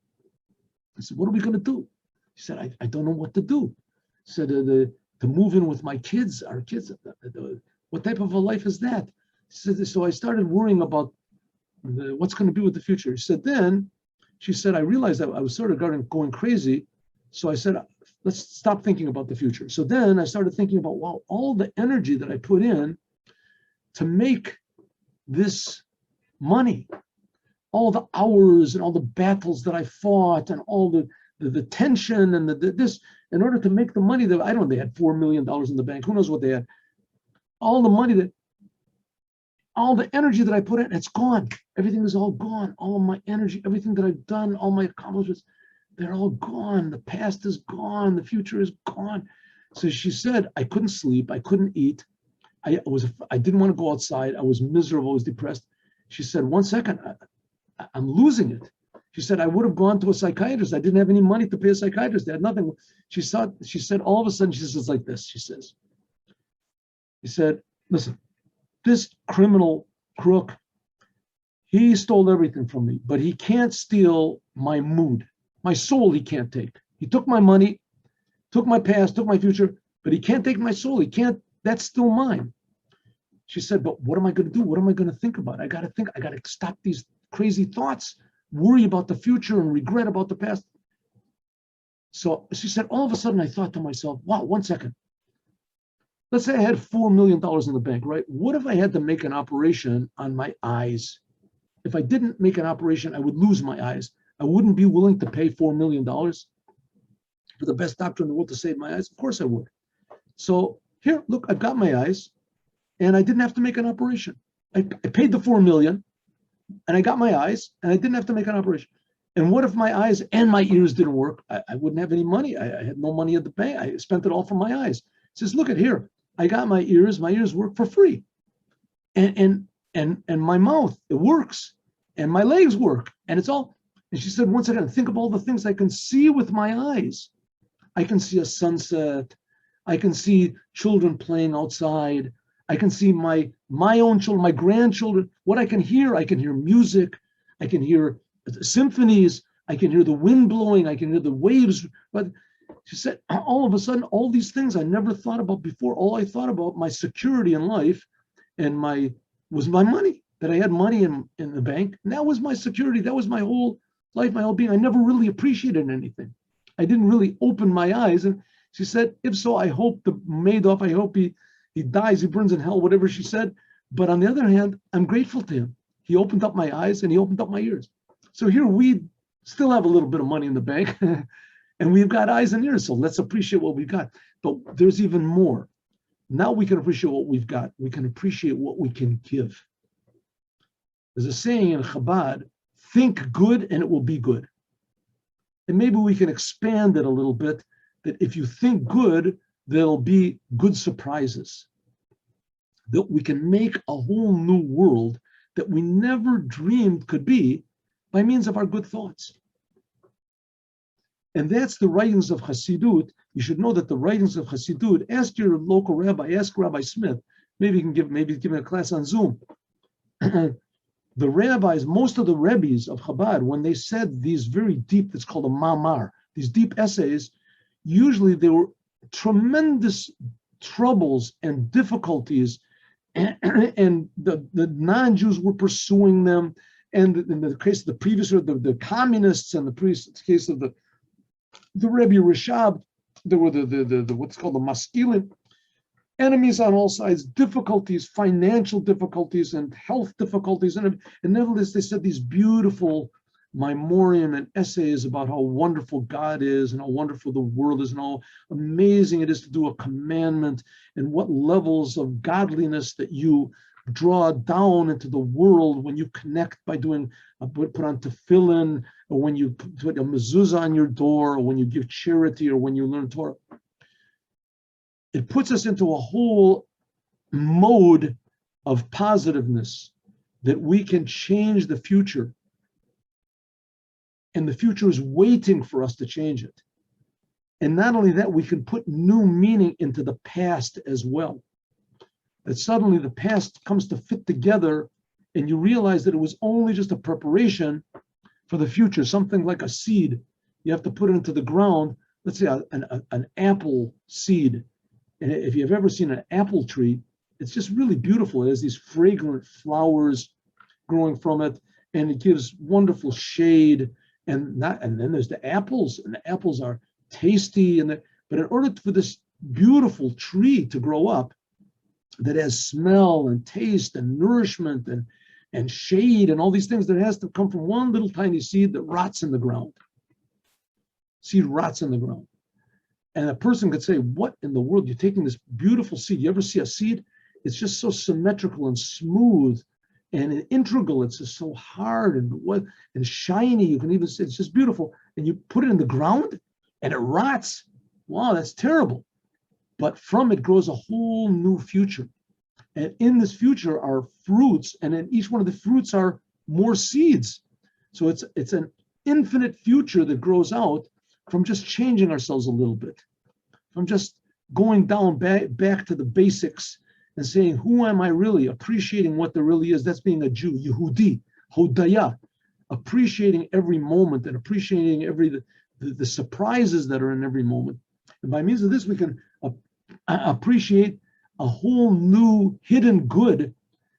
I said, what are we going to do? She said, I don't know what to do. She said, to move in with my kids, our kids, what type of a life is that? She said, so I started worrying about what's going to be with the future. She said, I realized that I was sort of going crazy. So I said, let's stop thinking about the future. So then I started thinking about, wow, all the energy that I put in to make this money, all the hours and all the battles that I fought and all the tension and this, in order to make the money that, I don't know, they had $4 million in the bank. Who knows what they had? All the money all the energy that I put in, it's gone. Everything is all gone. All of my energy, everything that I've done, all my accomplishments, they're all gone. The past is gone. The future is gone. So she said, I couldn't sleep. I couldn't eat. I didn't want to go outside. I was miserable. I was depressed. She said, 1 second, I'm losing it. She said, I would have gone to a psychiatrist. I didn't have any money to pay a psychiatrist. They had nothing. She said, all of a sudden, she says like this, she said, listen, this criminal crook, he stole everything from me, but he can't steal my mood. My soul he can't take. He took my money. took my past, took my future, but he can't take my soul. He can't, that's still mine. She said, but what am I going to do? What am I going to think about? I got to stop these crazy thoughts, worry about the future and regret about the past. So she said, all of a sudden I thought to myself, wow, 1 second. Let's say I had $4 million in the bank, right? What if I had to make an operation on my eyes? If I didn't make an operation, I would lose my eyes. I wouldn't be willing to pay $4 million for the best doctor in the world to save my eyes. Of course I would. So here, look, I've got my eyes and I didn't have to make an operation. I paid the $4 million and I got my eyes and I didn't have to make an operation. And what if my eyes and my ears didn't work? I wouldn't have any money. I had no money at the bank. I spent it all for my eyes. It says, look at here. I got my ears work for free. And my mouth, it works. And my legs work. And it's all. And she said, once again, think of all the things I can see with my eyes. I can see a sunset. I can see children playing outside. I can see my own children, my grandchildren. What I can hear music. I can hear symphonies. I can hear the wind blowing. I can hear the waves. But she said, all of a sudden, all these things I never thought about before. All I thought about, my security in life and was my money, that I had money in the bank. And that was my security. That was my whole life, my whole being. I never really appreciated anything. I didn't really open my eyes. And she said, if so, I hope the Madoff, I hope he dies, he burns in hell, whatever she said. But on the other hand, I'm grateful to him. He opened up my eyes and he opened up my ears. So here we still have a little bit of money in the bank and we've got eyes and ears. So let's appreciate what we've got. But there's even more. Now we can appreciate what we've got. We can appreciate what we can give. There's a saying in Chabad, think good and it will be good. And maybe we can expand it a little bit, that if you think good, there'll be good surprises. That we can make a whole new world that we never dreamed could be by means of our good thoughts. And that's the writings of Hasidut. You should know that the writings of Hasidut, ask your local rabbi, ask Rabbi Smith, maybe give a class on Zoom. The rabbis, most of the rebbes of Chabad, when they said these very deep, it's called a mamar, these deep essays, usually there were tremendous troubles and difficulties, and the non-Jews were pursuing them. And in the case of the previous, the communists, and the case of the Rebbe Rashab, there were the what's called the Maskilim, enemies on all sides, difficulties, financial difficulties, and health difficulties, and nevertheless they said these beautiful memoriam and essays about how wonderful God is and how wonderful the world is and how amazing it is to do a commandment and what levels of godliness that you draw down into the world when you connect by doing put on tefillin, or when you put a mezuzah on your door, or when you give charity, or when you learn Torah. It puts us into a whole mode of positiveness that we can change the future. And the future is waiting for us to change it. And not only that, we can put new meaning into the past as well. That suddenly the past comes to fit together and you realize that it was only just a preparation for the future, something like a seed. You have to put it into the ground, let's say an apple seed. And if you've ever seen an apple tree, it's just really beautiful. It has these fragrant flowers growing from it, and it gives wonderful shade. And then there's the apples, and the apples are tasty. But in order for this beautiful tree to grow up, that has smell and taste and nourishment and shade and all these things, that has to come from one little tiny seed that rots in the ground. Seed rots in the ground. And a person could say, what in the world? You're taking this beautiful seed. You ever see a seed? It's just so symmetrical and smooth and integral. It's just so hard and shiny. You can even say it's just beautiful. And you put it in the ground and it rots. Wow, that's terrible. But from it grows a whole new future. And in this future are fruits, and in each one of the fruits are more seeds. So it's an infinite future that grows out from just changing ourselves a little bit, from just going down back to the basics and saying, who am I really? Appreciating what there really is. That's being a Jew, Yehudi, Hodaya, appreciating every moment and appreciating the surprises that are in every moment. And by means of this, we can appreciate a whole new hidden good,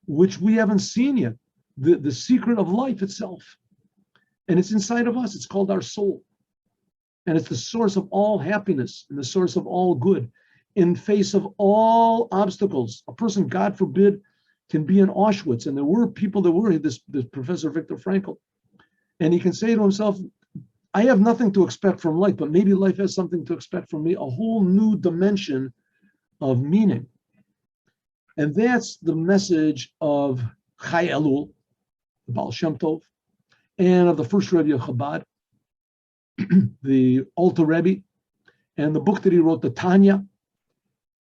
which we haven't seen yet, the secret of life itself. And it's inside of us. It's called our soul. And it's the source of all happiness and the source of all good in face of all obstacles. A person, God forbid, can be in Auschwitz. And there were people that were, this Professor Viktor Frankl. And he can say to himself, I have nothing to expect from life, but maybe life has something to expect from me, a whole new dimension of meaning. And that's the message of Chai Elul, the Baal Shem Tov, and of the first Rebbe of Chabad, the Alter Rebbe, and the book that he wrote, the Tanya,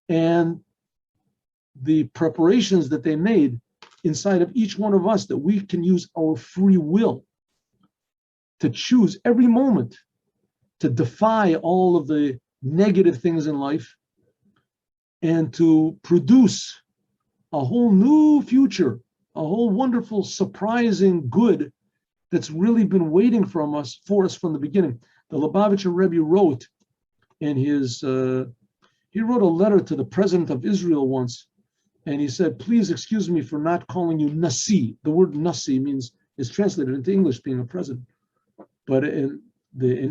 and the preparations that they made inside of each one of us, that we can use our free will to choose every moment to defy all of the negative things in life and to produce a whole new future, a whole wonderful, surprising good that's really been waiting for us from the beginning. The Lubavitcher Rebbe wrote in his, he wrote a letter to the president of Israel once, and he said, please excuse me for not calling you Nasi. The word Nasi is translated into English being a president. But in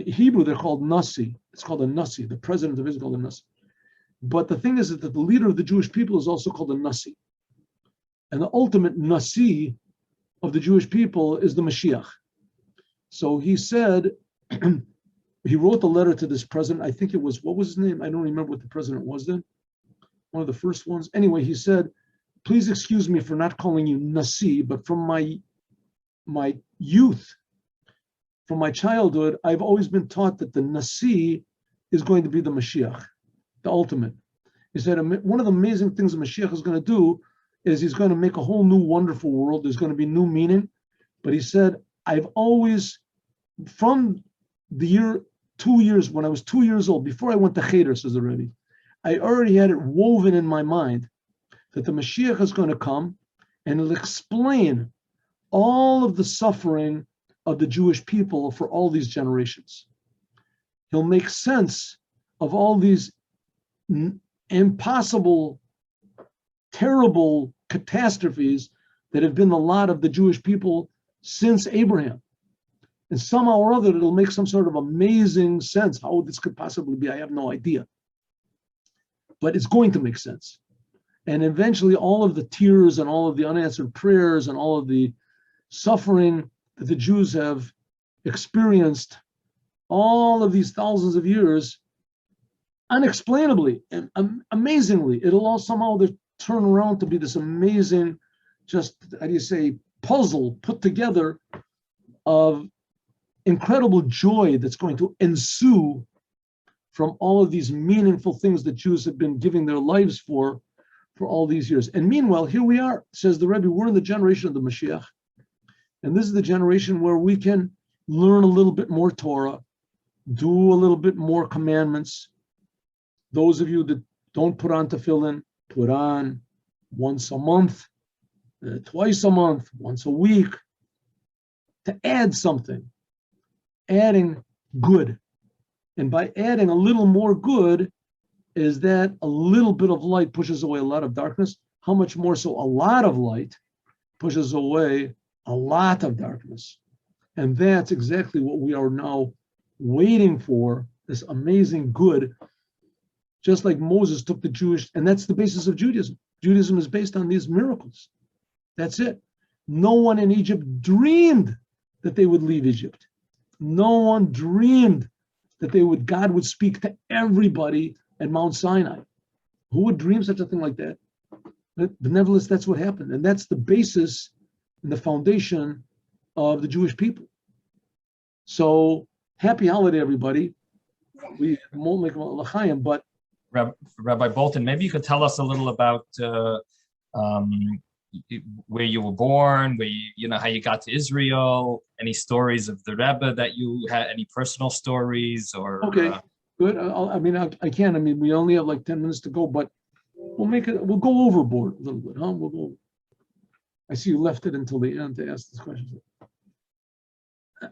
Hebrew, they're called Nasi. It's called a Nasi. The president of Israel is called a Nasi. But the thing is that the leader of the Jewish people is also called a Nasi. And the ultimate Nasi of the Jewish people is the Mashiach. So he said, he wrote the letter to this president. I think it was, what was his name? I don't remember what the president was then. One of the first ones. Anyway, he said, please excuse me for not calling you Nasi, but from my youth, from my childhood, I've always been taught that the Nasi is going to be the Mashiach, the ultimate. He said, one of the amazing things the Mashiach is going to do is he's going to make a whole new wonderful world. There's going to be new meaning. But he said, I've always, from the year 2 years, when I was 2 years old, before I went to Cheder, says the Rebbe, I already had it woven in my mind that the Mashiach is going to come and he'll explain all of the suffering of the Jewish people for all these generations. He'll make sense of all these impossible, terrible catastrophes that have been the lot of the Jewish people since Abraham. And somehow or other, it'll make some sort of amazing sense. How this could possibly be, I have no idea. But it's going to make sense. And eventually all of the tears and all of the unanswered prayers and all of the suffering that the Jews have experienced all of these thousands of years, unexplainably and amazingly, it'll all somehow turn around to be this amazing, just, how do you say, puzzle put together of incredible joy that's going to ensue from all of these meaningful things that Jews have been giving their lives for all these years. And meanwhile, here we are, says the Rebbe, we're in the generation of the Mashiach. And this is the generation where we can learn a little bit more Torah, do a little bit more commandments. Those of you that don't put on tefillin, put on once a month, twice a month, once a week, to add something, adding good. And by adding a little more good, is that a little bit of light pushes away a lot of darkness. How much more so a lot of light pushes away a lot of darkness. And that's exactly what we are now waiting for, this amazing good. Just like Moses took the Jewish, and that's the basis of Judaism. Judaism is based on these miracles. That's it. No one in Egypt dreamed that they would leave Egypt. No one dreamed that God would speak to everybody at Mount Sinai. Who would dream such a thing like that? But nevertheless, that's what happened. And that's the basis and the foundation of the Jewish people. So happy holiday, everybody. We won't make a l'chaim, but Rabbi Bolton, maybe you could tell us a little about where you were born, where how you got to Israel, any stories of the Rebbe that you had, any personal stories, or okay, good. I can. I mean, we only have like 10 minutes to go, but we'll go overboard a little bit, huh? We'll go. I see you left it until the end to ask this question.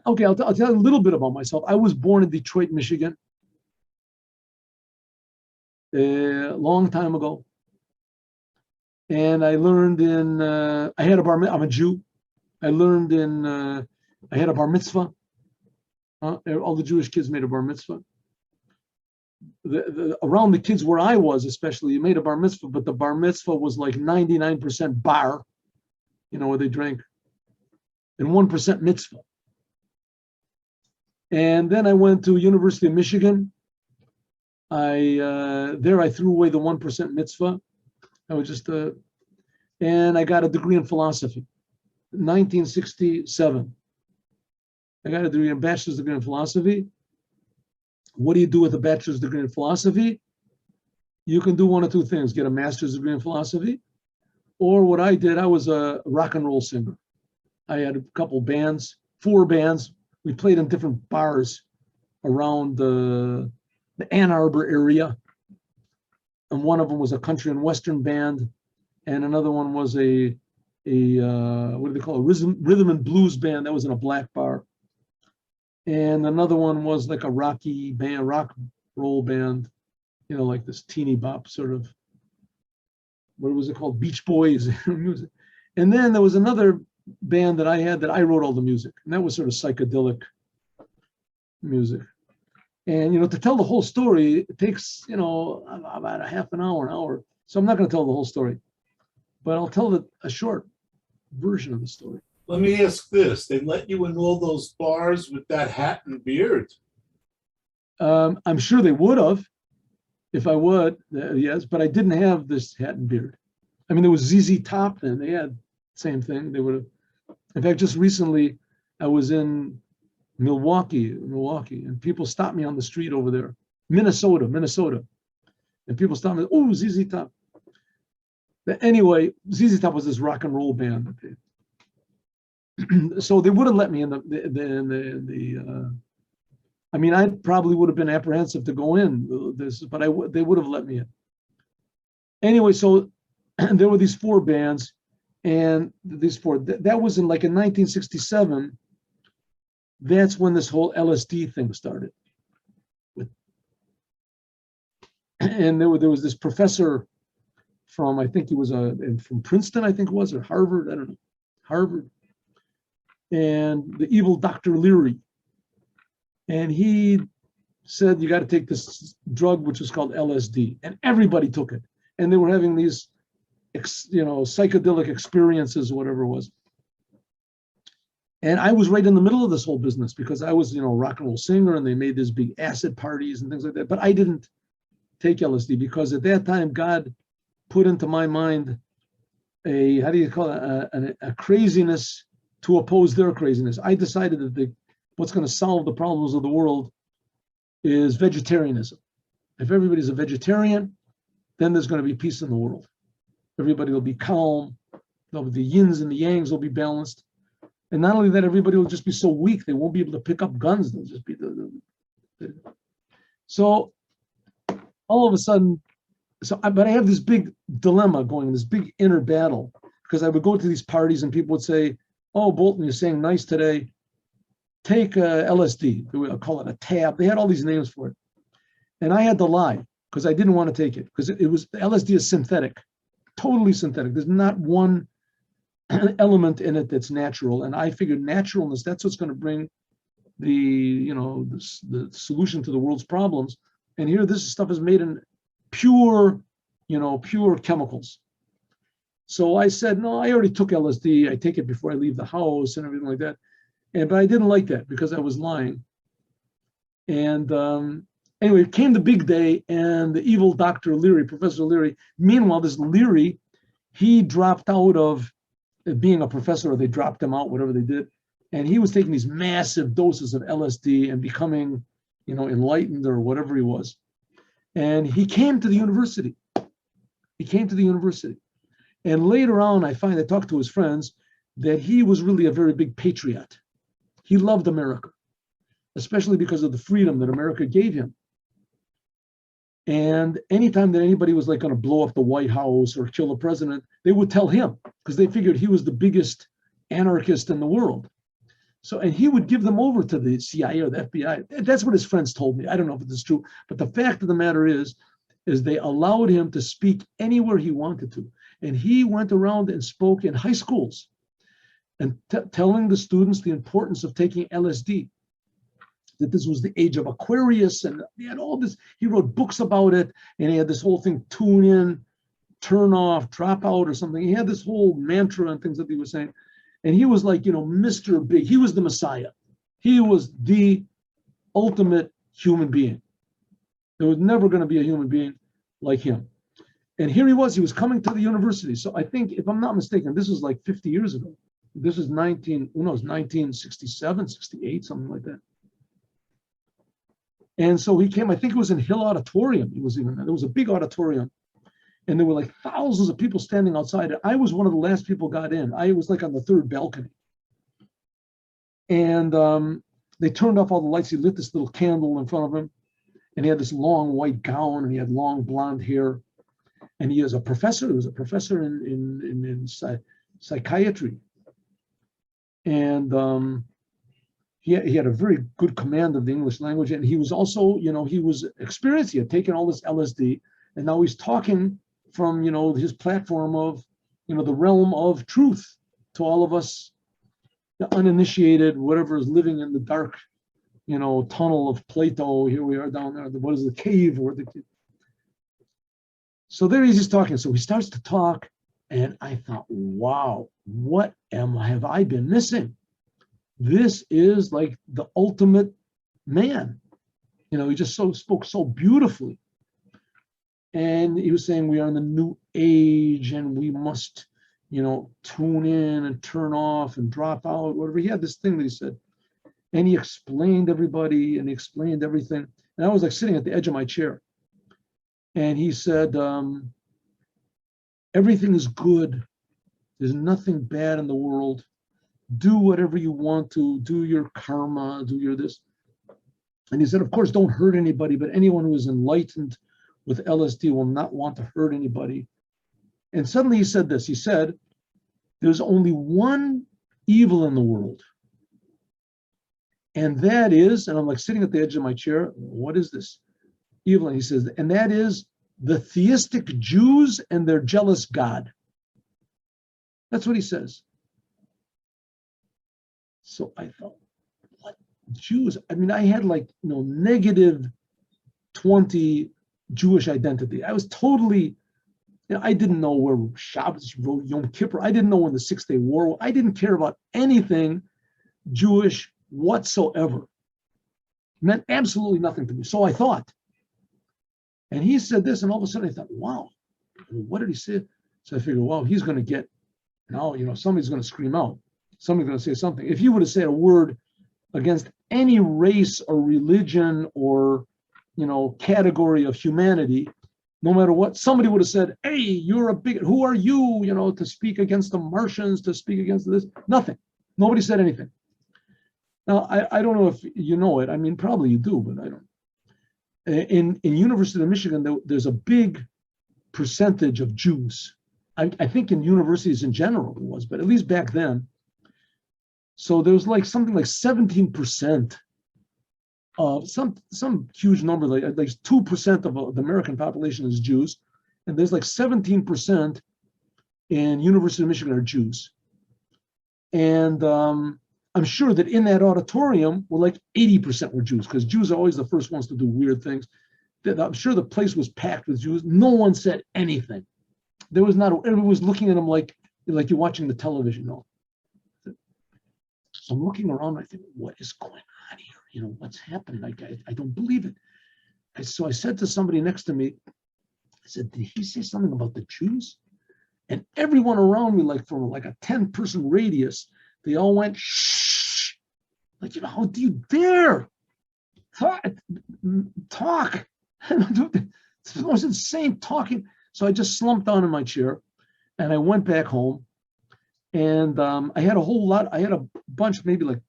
Okay, I'll tell you a little bit about myself. I was born in Detroit, Michigan. a long time ago. And I learned I had a bar mitzvah. I'm a Jew. I learned I had a bar mitzvah. All the Jewish kids made a bar mitzvah. Around the kids where I was, especially, you made a bar mitzvah, but the bar mitzvah was like 99% bar, where they drank, and 1% mitzvah. And then I went to University of Michigan. There I threw away the 1% mitzvah. I was just, and I got a degree in philosophy, 1967. I got a bachelor's degree in philosophy. What do you do with a bachelor's degree in philosophy? You can do one of two things: get a master's degree in philosophy, or what I did, I was a rock and roll singer. I had a couple bands, 4 bands. We played in different bars around the Ann Arbor area. And one of them was a country and western band, and another one was a what do they call it? Rhythm and blues band that was in a black bar. And another one was like a rock roll band, like this teeny bop sort of, what was it called? Beach Boys music. And then there was another band that I had that I wrote all the music, and that was sort of psychedelic music. And to tell the whole story, it takes about a half an hour. So I'm not going to tell the whole story, but I'll tell a short version of the story. Let me ask this: they let you in all those bars with that hat and beard? I'm sure they would have, if I would, yes, but I didn't have this hat and beard. I mean, there was ZZ Top, and they had the same thing. They would have. In fact, just recently, I was in Milwaukee, and people stopped me on the street over there, Minnesota, and people stopped me. Oh, ZZ Top. But anyway, ZZ Top was this rock and roll band. So they would have let me in I mean, I probably would have been apprehensive to go in this, but they would have let me in. Anyway, so there were these 4 bands, and these 4, that was in 1967. That's when this whole LSD thing started. And there was this professor from, I think he was from Princeton, I think it was, or Harvard, I don't know, Harvard. And the evil Dr. Leary. And he said, you got to take this drug, which was called LSD. And everybody took it. And they were having these, psychedelic experiences, whatever it was. And I was right in the middle of this whole business because I was, a rock and roll singer, and they made these big acid parties and things like that. But I didn't take LSD because at that time, God put into my mind a craziness to oppose their craziness. I decided that what's going to solve the problems of the world is vegetarianism. If everybody's a vegetarian, then there's going to be peace in the world. Everybody will be calm. The yins and the yangs will be balanced. And not only that, everybody will just be so weak, they won't be able to pick up guns. They'll just be So all of a sudden, but I have this big dilemma going, this big inner battle, because I would go to these parties and people would say, oh, Bolton, you're saying nice today. Take LSD. They would call it a tab. They had all these names for it. And I had to lie because I didn't want to take it because LSD is synthetic, totally synthetic. There's not one element in it that's natural. And I figured naturalness, that's what's going to bring the solution to the world's problems. And here, this stuff is made in pure chemicals. So I said, no, I already took LSD. I take it before I leave the house and everything like that. But I didn't like that because I was lying. And anyway, it came the big day, and the evil Dr. Leary, Professor Leary, meanwhile, this Leary, he dropped out of being a professor, or they dropped him out, whatever they did. And he was taking these massive doses of LSD and becoming, enlightened or whatever he was. And he came to the university. And later on, I talked to his friends that he was really a very big patriot. He loved America, especially because of the freedom that America gave him. And anytime that anybody was going to blow up the White House or kill the president, they would tell him because they figured he was the biggest anarchist in the world. And he would give them over to the CIA or the FBI. That's what his friends told me. I don't know if it's true, but the fact of the matter is, is they allowed him to speak anywhere he wanted to. And he went around and spoke in high schools and telling the students the importance of taking LSD, that this was the age of Aquarius, and he had all this, he wrote books about it, and he had this whole thing, tune in, turn off, drop out or something. He had this whole mantra and things that he was saying. And he was like, Mr. Big, he was the Messiah. He was the ultimate human being. There was never going to be a human being like him. And here he was coming to the university. So I think, if I'm not mistaken, this was like 50 years ago. This is 1967, 68, something like that. And so he came, I think it was in Hill Auditorium. There was a big auditorium. And there were like thousands of people standing outside. I was one of the last people got in. I was like on the third balcony. And they turned off all the lights. He lit this little candle in front of him. And he had this long white gown, and he had long blonde hair. And he was a professor. He was a professor in psychiatry. And he had a very good command of the English language. And he was also, he was experienced. He had taken all this LSD. And now he's talking from, his platform of, the realm of truth to all of us, the uninitiated, whatever is living in the dark, tunnel of Plato. Here we are down there. What is the cave? So there he's just talking. So he starts to talk, and I thought, wow, what have I been missing? This is like the ultimate man. He just spoke so beautifully. And he was saying we are in the new age, and we must, tune in and turn off and drop out, whatever. He had this thing that he said. And he explained everybody, and he explained everything. And I was like sitting at the edge of my chair. And he said, everything is good. There's nothing bad in the world. Do whatever you want to. Do your karma, do your this. And he said, of course, don't hurt anybody, but anyone who is enlightened with LSD will not want to hurt anybody. And suddenly he said this. He said, there's only one evil in the world. And that is, and I'm like sitting at the edge of my chair, what is this evil? And he says, and that is the theistic Jews and their jealous God. That's what he says. So I thought, what Jews? I mean, I had like, negative 20 Jewish identity. I was totally, I didn't know where Shabbos wrote Yom Kippur. I didn't know when the 6-Day War. I didn't care about anything Jewish whatsoever. It meant absolutely nothing to me. So I thought. And he said this, and all of a sudden I thought, wow, what did he say? So I figured, well, he's going to get, now, somebody's going to scream out. Somebody's going to say something. If he would have said a word against any race or religion or, category of humanity, no matter what, somebody would have said, hey, you're a bigot. Who are you, to speak against the Martians, to speak against this? Nothing. Nobody said anything. Now, I don't know if you know it. I mean, probably you do, but I don't. In University of Michigan, there's a big percentage of Jews. I think in universities in general it was, but at least back then. So there was like something like 17% of some huge number, like 2% of the American population is Jews, and there's like 17% in University of Michigan are Jews. And I'm sure that in that auditorium were like 80% were Jews, because Jews are always the first ones to do weird things. I'm sure the place was packed with Jews. No one said anything. There was not, everyone was looking at them like you're watching the television. So I'm looking around, I think, what is going on here? What's happening? I don't believe it. So I said to somebody next to me, I said, did he say something about the Jews? And everyone around me, like from like a 10-person radius, they all went, shh. Like, how do you dare talk? It's the most insane talking. So I just slumped down in my chair and I went back home. And I had a bunch, maybe like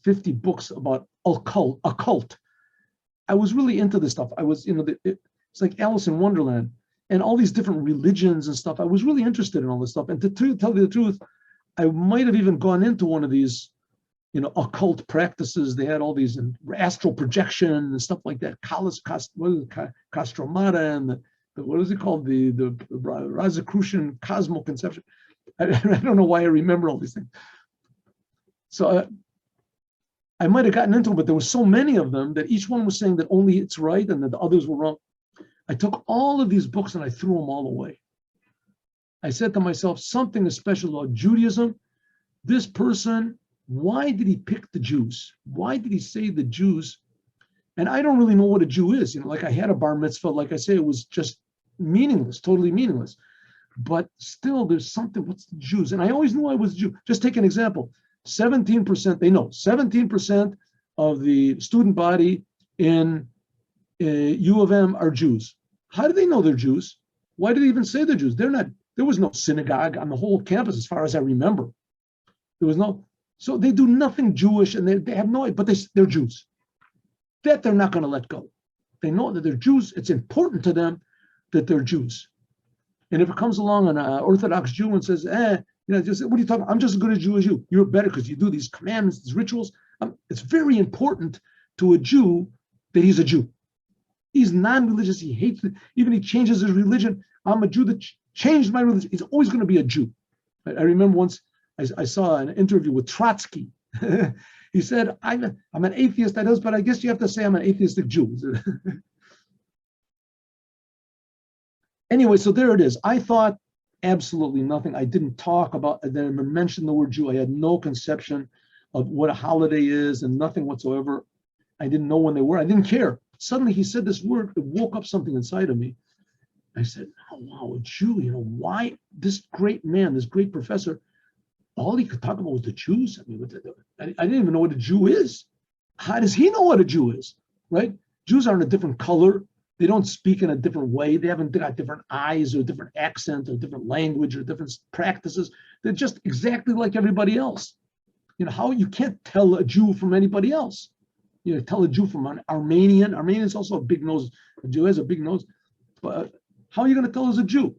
50 books about occult. I was really into this stuff. I was, it's like Alice in Wonderland and all these different religions and stuff. I was really interested in all this stuff. And to tell you the truth, I might have even gone into one of these, occult practices. They had all these astral projection and stuff like that. Castromata and what is it called? The Rosicrucian Cosmo conception. I don't know why I remember all these things. So I might have gotten into it, but there were so many of them that each one was saying that only it's right and that the others were wrong. I took all of these books and I threw them all away. I said to myself, something is special about Judaism. This person, why did he pick the Jews? Why did he say the Jews? And I don't really know what a Jew is. Like I had a bar mitzvah, like I say, it was just meaningless, totally meaningless. But still, there's something, what's the Jews? And I always knew I was a Jew. Just take an example. 17%, they know, 17% of the student body in U of M are Jews. How do they know they're Jews? Why do they even say they're Jews? They're not, there was no synagogue on the whole campus as far as I remember. There was no, so they do nothing Jewish and they have no, but they're Jews. That they're not going to let go. They know that they're Jews. It's important to them that they're Jews. And if it comes along an Orthodox Jew and says, just what are you talking about? I'm just as good a Jew as you. You're better because you do these commandments, these rituals. It's very important to a Jew that he's a Jew. He's non-religious. He hates it. Even he changes his religion. I'm a Jew that changed my religion. He's always going to be a Jew. I remember once I saw an interview with Trotsky. He said, I'm an atheist, but I guess you have to say I'm an atheistic Jew. Anyway, so there it is. I thought absolutely nothing. I didn't talk about, I didn't mention the word Jew. I had no conception of what a holiday is and nothing whatsoever. I didn't know when they were. I didn't care. Suddenly he said this word, it woke up something inside of me. I said, oh, wow, a Jew, why this great man, this great professor, all he could talk about was the Jews. I mean, I didn't even know what a Jew is. How does he know what a Jew is, right? Jews aren't a different color. They don't speak in a different way. They haven't got different eyes or different accent or different language or different practices. They're just exactly like everybody else. How you can't tell a Jew from anybody else. Tell a Jew from an Armenian. Armenian is also a big nose. A Jew has a big nose. But how are you going to tell as a Jew?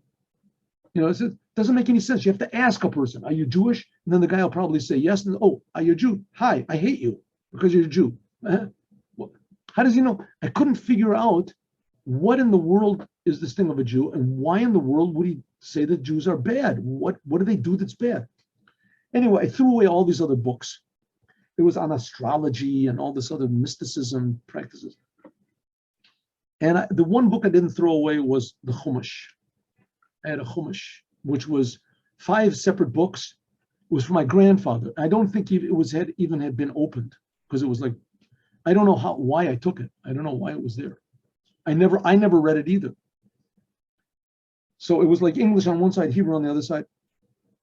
It doesn't make any sense. You have to ask a person, are you Jewish? And then the guy will probably say yes. And, oh, are you a Jew? Hi, I hate you because you're a Jew. How does he know? I couldn't figure out what in the world is this thing of a Jew and why in the world would he say that Jews are bad? What do they do that's bad? Anyway, I threw away all these other books. It was on astrology and all this other mysticism practices. And the one book I didn't throw away was the Chumash. I had a Chumash, which was 5 separate books. It was for my grandfather. I don't think it had been opened because it was like, I don't know why I took it. I don't know why it was there. I never read it either. So it was like English on one side, Hebrew on the other side.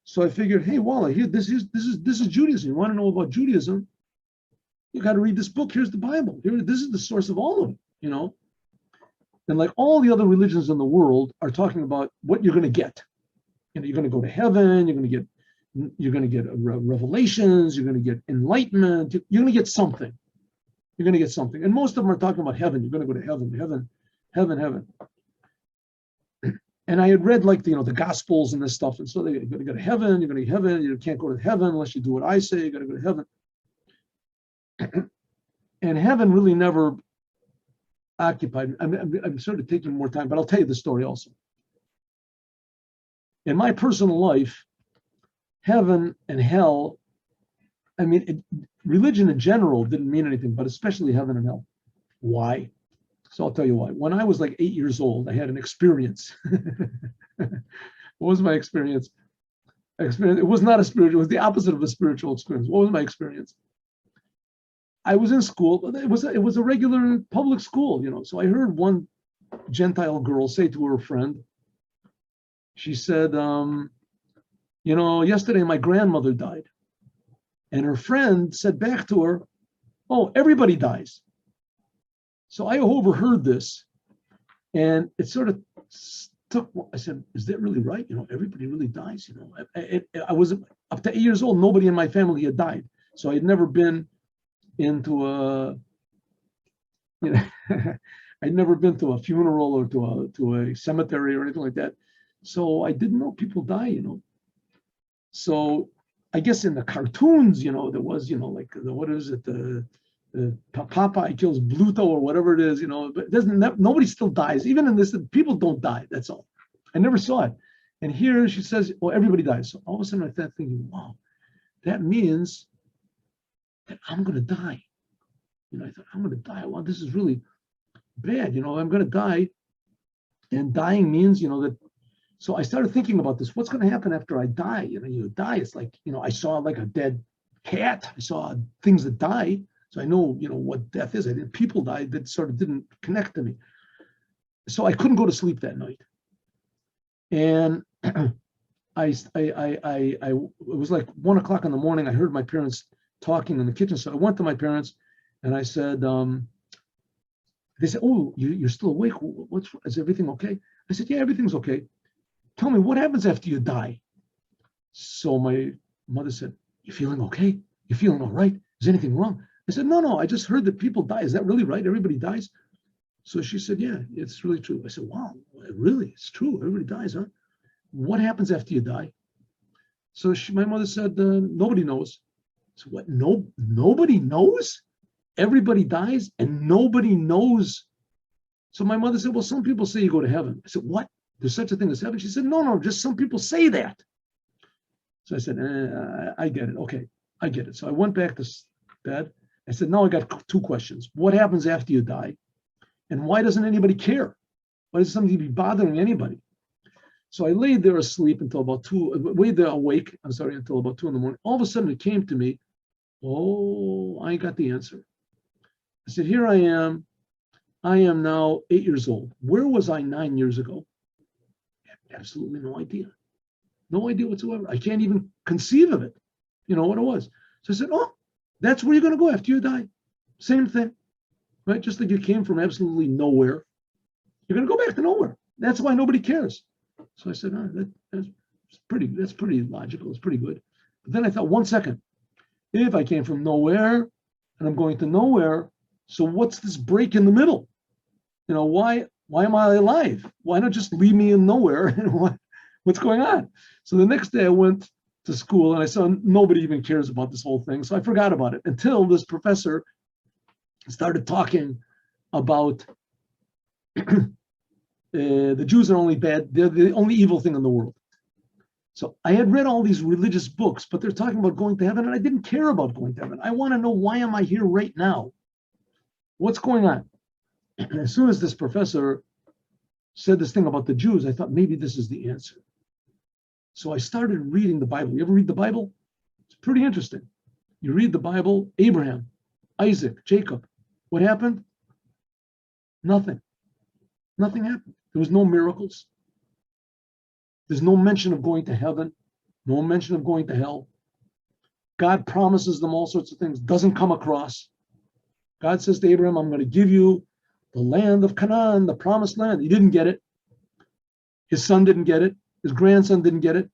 So I figured, hey, Walla, here, this is Judaism. You want to know about Judaism? You got to read this book. Here's the Bible. This is the source of all of it, And like all the other religions in the world are talking about what you're going to get. You're going to go to heaven. You're going to get revelations. You're going to get enlightenment. You're going to get something. You're going to get something. And most of them are talking about heaven. You're going to go to heaven. And I had read like the Gospels and this stuff. And so they're going to go to heaven. You're going to get heaven. You can't go to heaven unless you do what I say. You're going to go to heaven. And heaven really never occupied. I'm sort of taking more time, but I'll tell you the story also. In my personal life, heaven and hell, religion in general didn't mean anything, but especially heaven and hell. Why? So I'll tell you why. When I was like 8 years old, I had an experience. What was my experience? It was not a spiritual, it was the opposite of a spiritual experience. What was my experience? I was in school. It was a regular public school, So I heard one Gentile girl say to her friend, she said, yesterday my grandmother died. And her friend said back to her, oh, everybody dies. So I overheard this and it sort of stuck. I said, is that really right? Everybody really dies. I was up to 8 years old. Nobody in my family had died. So I had never been into I'd never been to a funeral or to a cemetery or anything like that. So I didn't know people die, So I guess in the cartoons, there was, like what is it? Popeye kills Bluto or whatever it is, but it doesn't. Nobody still dies. Even in this, people don't die. That's all. I never saw it. And here she says, well, everybody dies. So all of a sudden I started thinking, wow, that means that I'm going to die. I thought, I'm going to die. Well, this is really bad. I'm going to die. And dying means, that. So I started thinking about this. What's going to happen after I die? You die. It's like, I saw like a dead cat. I saw things that die. So I know, what death is. People died that sort of didn't connect to me. So I couldn't go to sleep that night. And it was like 1 o'clock in the morning. I heard my parents talking in the kitchen. So I went to my parents and I said, they said, oh, you're still awake. Is everything okay? I said, yeah, everything's okay. Tell me, what happens after you die? So my mother said, you feeling okay? You feeling all right? Is anything wrong? I said, no, I just heard that people die. Is that really right? Everybody dies? So she said, yeah, it's really true. I said, wow, really? It's true. Everybody dies, huh? What happens after you die? So my mother said, nobody knows. So what? Nobody knows? Everybody dies and nobody knows. So my mother said, well, some people say you go to heaven. I said, what? There's such a thing as heaven? She said, no, just some people say that. So I said, I get it. Okay, I get it. So I went back to bed. I said, now I got 2 questions. What happens after you die? And why doesn't anybody care? Why does something be bothering anybody? So I laid there asleep until about 2, until about 2 in the morning. All of a sudden it came to me, oh, I got the answer. I said, here I am. I am now 8 years old. Where was I 9 years ago? Absolutely no idea. No idea whatsoever. I can't even conceive of it, what it was. So I said, oh, that's where you're going to go after you die. Same thing, right? Just like you came from absolutely nowhere. You're going to go back to nowhere. That's why nobody cares. So I said, that's pretty logical. It's pretty good. But then I thought, 1 second, if I came from nowhere and I'm going to nowhere, so what's this break in the middle? Why am I alive? Why not just leave me in nowhere? What's going on? So the next day I went to school and I saw nobody even cares about this whole thing. So I forgot about it until this professor started talking about the Jews are only bad. They're the only evil thing in the world. So I had read all these religious books, but they're talking about going to heaven and I didn't care about going to heaven. I want to know, why am I here right now? What's going on? And as soon as this professor said this thing about the Jews, I thought maybe this is the answer. So I started reading the Bible. You ever read the Bible? It's pretty interesting. You read the Bible, Abraham, Isaac, Jacob. What happened? Nothing. Nothing happened. There was no miracles. There's no mention of going to heaven, no mention of going to hell. God promises them all sorts of things, doesn't come across. God says to Abraham, I'm going to give you the land of Canaan, the promised land. He didn't get it. His son didn't get it. His grandson didn't get it.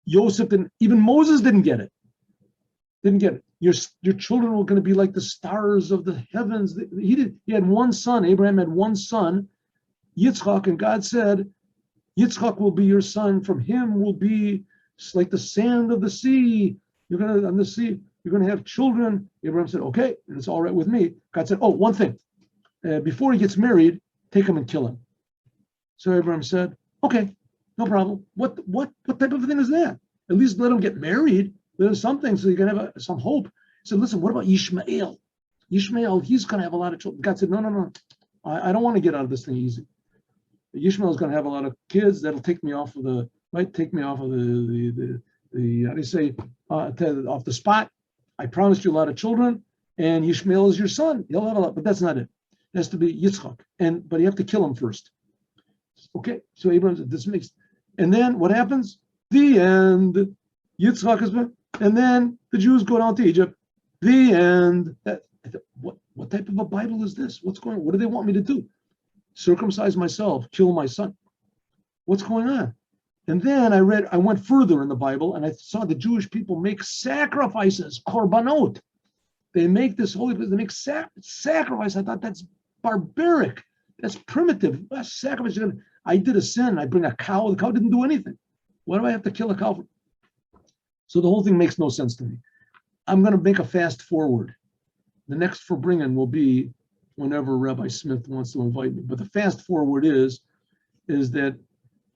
Joseph didn't, even Moses didn't get it. Didn't get it. Your children were going to be like the stars of the heavens. He had one son. Abraham had one son, Yitzchak, and God said, Yitzchak will be your son. From him will be like the sand of the sea. You're going to, on the sea, you're going to have children. Abraham said, okay, and it's all right with me. God said, oh, one thing. Before he gets married, take him and kill him. So Abraham said, okay, no problem. What type of thing is that? At least let him get married. There's something so you can have some hope. He said, listen, what about Ishmael? Ishmael, he's going to have a lot of children. God said, no. I don't want to get out of this thing easy. Ishmael is going to have a lot of kids. That'll take me off of the, right? Take me off of the how do you say, off the spot. I promised you a lot of children, and Ishmael is your son. He'll have a lot, but that's not it. It has to be Yitzchak, but you have to kill him first. Okay, so Abraham said, this makes, and then what happens? The end. Yitzchak is, and then the Jews go down to Egypt. The end. What type of a Bible is this? What's going on? What do they want me to do? Circumcise myself, kill my son. What's going on? And then I went further in the Bible and I saw the Jewish people make sacrifices, korbanot. They make this holy, they make sacrifice. I thought that's barbaric. That's primitive. That's sacrifice. I did a sin. I bring a cow. The cow didn't do anything. Why do I have to kill a cow for? So the whole thing makes no sense to me. I'm going to make a fast forward. the next Verbringen will be whenever Rabbi Smith wants to invite me. But the fast forward is that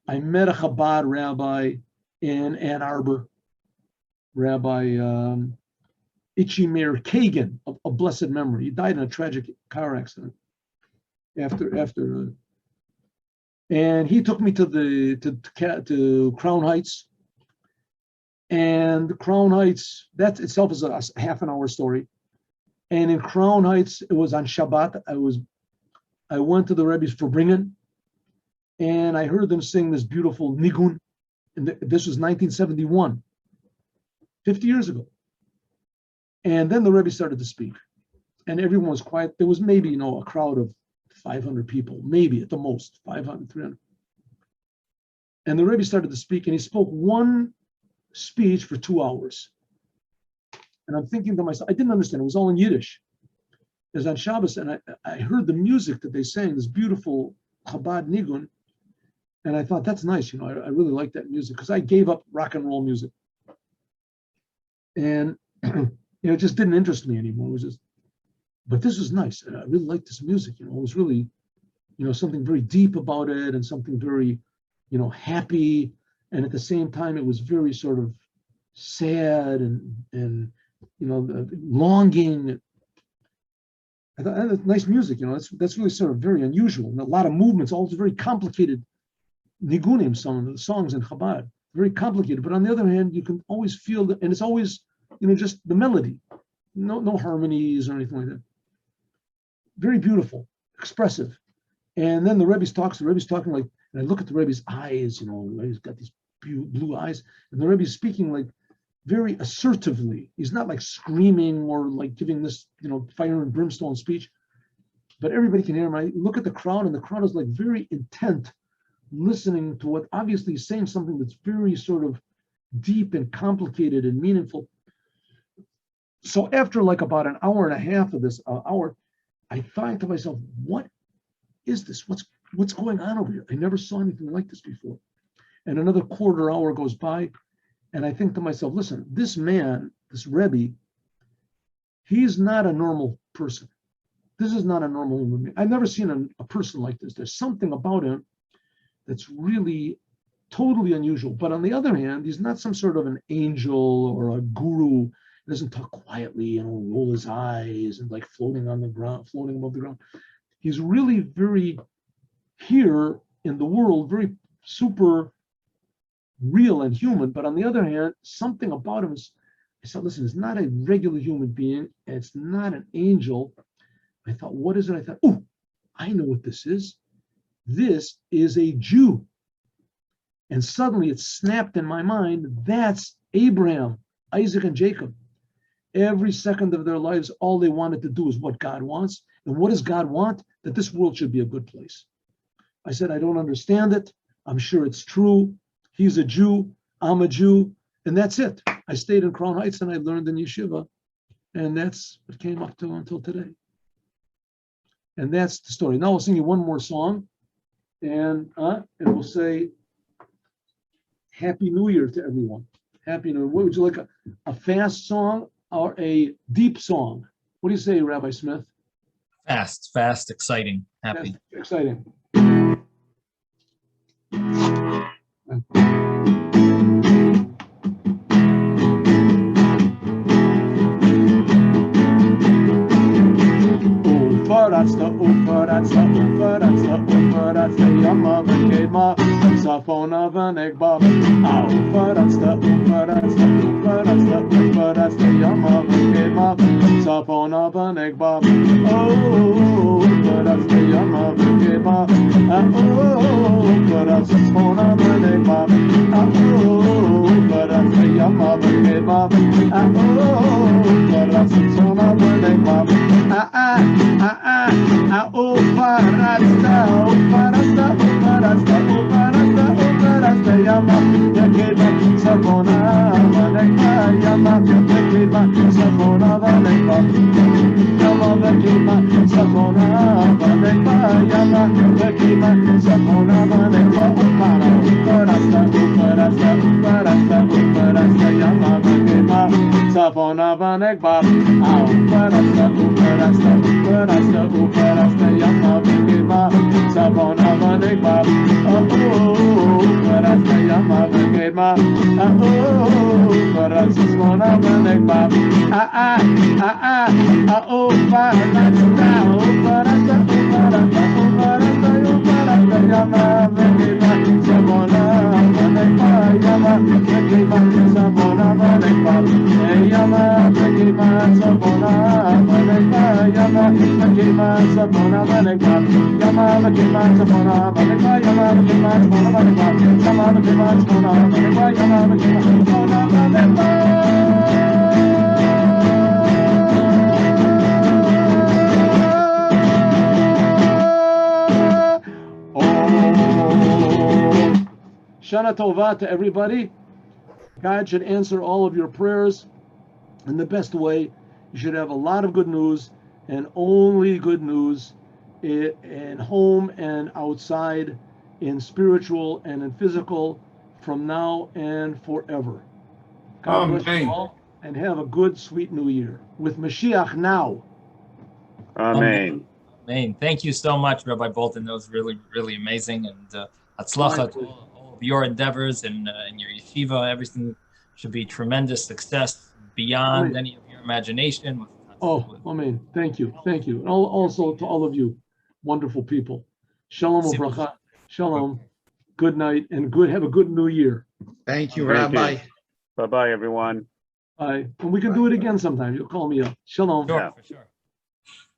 I met a Chabad rabbi in Ann Arbor, Rabbi Itchy Meir Kagan, of blessed memory. He died in a tragic car accident after and he took me to Crown Heights. And Crown Heights, that itself is a half an hour story. And in Crown Heights, it was on Shabbat. I went to the Rebbe's Verbringen, and I heard them sing this beautiful nigun. And this was 1971, 50 years ago. And then the Rebbe started to speak, and everyone was quiet. There was maybe, a crowd of 500 people, maybe at the most, 500, 300. And the Rebbe started to speak, and he spoke one speech for 2 hours. And I'm thinking to myself, I didn't understand. It was all in Yiddish. It was on Shabbos, and I heard the music that they sang, this beautiful Chabad nigun, and I thought, that's nice. I really like that music, because I gave up rock and roll music. And it just didn't interest me anymore. It was just, but this was nice. And I really liked this music. It was really, something very deep about it, and something very, happy. And at the same time, it was very sort of sad and longing. I thought, that's nice music. That's really sort of very unusual. And a lot of movements, all very complicated nigunim, some of the songs in Chabad, very complicated. But on the other hand, you can always feel that, and it's always, just the melody, no harmonies or anything like that. Very beautiful, expressive. And then the Rebbe's talking like, and I look at the Rebbe's eyes, the Rebbe's got these blue eyes, and the Rebbe's speaking like very assertively. He's not like screaming or like giving this, fire and brimstone speech, but everybody can hear him. I look at the crowd, and the crowd is like very intent, listening to what obviously he's saying, something that's very sort of deep and complicated and meaningful. So after like about an hour and a half of this hour, I thought to myself, what is this? What's going on over here? I never saw anything like this before. And another quarter hour goes by, and I think to myself, listen, this man, this Rebbe, he's not a normal person. This is not a normal human being. I've never seen a person like this. There's something about him that's really totally unusual. But on the other hand, he's not some sort of an angel or a guru. He doesn't talk quietly and roll his eyes and like floating on the ground, floating above the ground. He's really very here in the world, very super real and human. But on the other hand, something about him is, I said, listen, it's not a regular human being, and it's not an angel. I thought, what is it? I thought, oh, I know what this is. This is a Jew. And suddenly it snapped in my mind, that's Abraham, Isaac, and Jacob. Every second of their lives, all they wanted to do is what God wants. And what does God want? That this world should be a good place. I said, I don't understand it. I'm sure it's true. He's a Jew. I'm a Jew. And that's it. I stayed in Crown Heights and I learned in yeshiva. And that's what came up to until today. And that's the story. Now I'll sing you one more song. And we'll say, Happy New Year to everyone. Happy New Year. What would you like? A fast song or a deep song? What do you say, Rabbi Smith? Fast, exciting, happy. Fast, exciting. Uferatsta, yama v'kedma, safona v'negba. Uferatsta, yama v'kedma, safona v'negba. Oh, uferatsta, yama v'kedma. Uferatsta, safona v'negba. Uferatsta, yama v'kedma. Uferatsta, safona v'negba. Yama, Yakeba, Sapona, Vaneka, Yama, Yakeba, Sapona, Vaneka, Yama, Yakeba, Sapona, Vaneka, Yama, Yakeba, Sapona, Vaneka, Uparasta, Yama, Yakeba, Sapona, Vaneka, Uparasta, Shana Tova to everybody. God should answer all of your prayers in the best way. You should have a lot of good news, and only good news in home and outside, in spiritual and in physical, from now and forever. God bless you all, and have a good, sweet new year with Mashiach now. Amen. Amen. Thank you so much, Rabbi Bolton. That was really, really amazing. And Hatzlacha to all of your endeavors and your yeshiva. Everything should be tremendous success beyond Amen. any of your imagination. Oh, amen. Thank you. Thank you. And also to all of you, wonderful people. Shalom u'bracha. Shalom. Good night and have a good new year. Thank you, Thank you. Rabbi. Bye-bye, everyone. Bye. And we can do it again sometime. You'll call me up. Shalom. Sure, Yeah. for sure.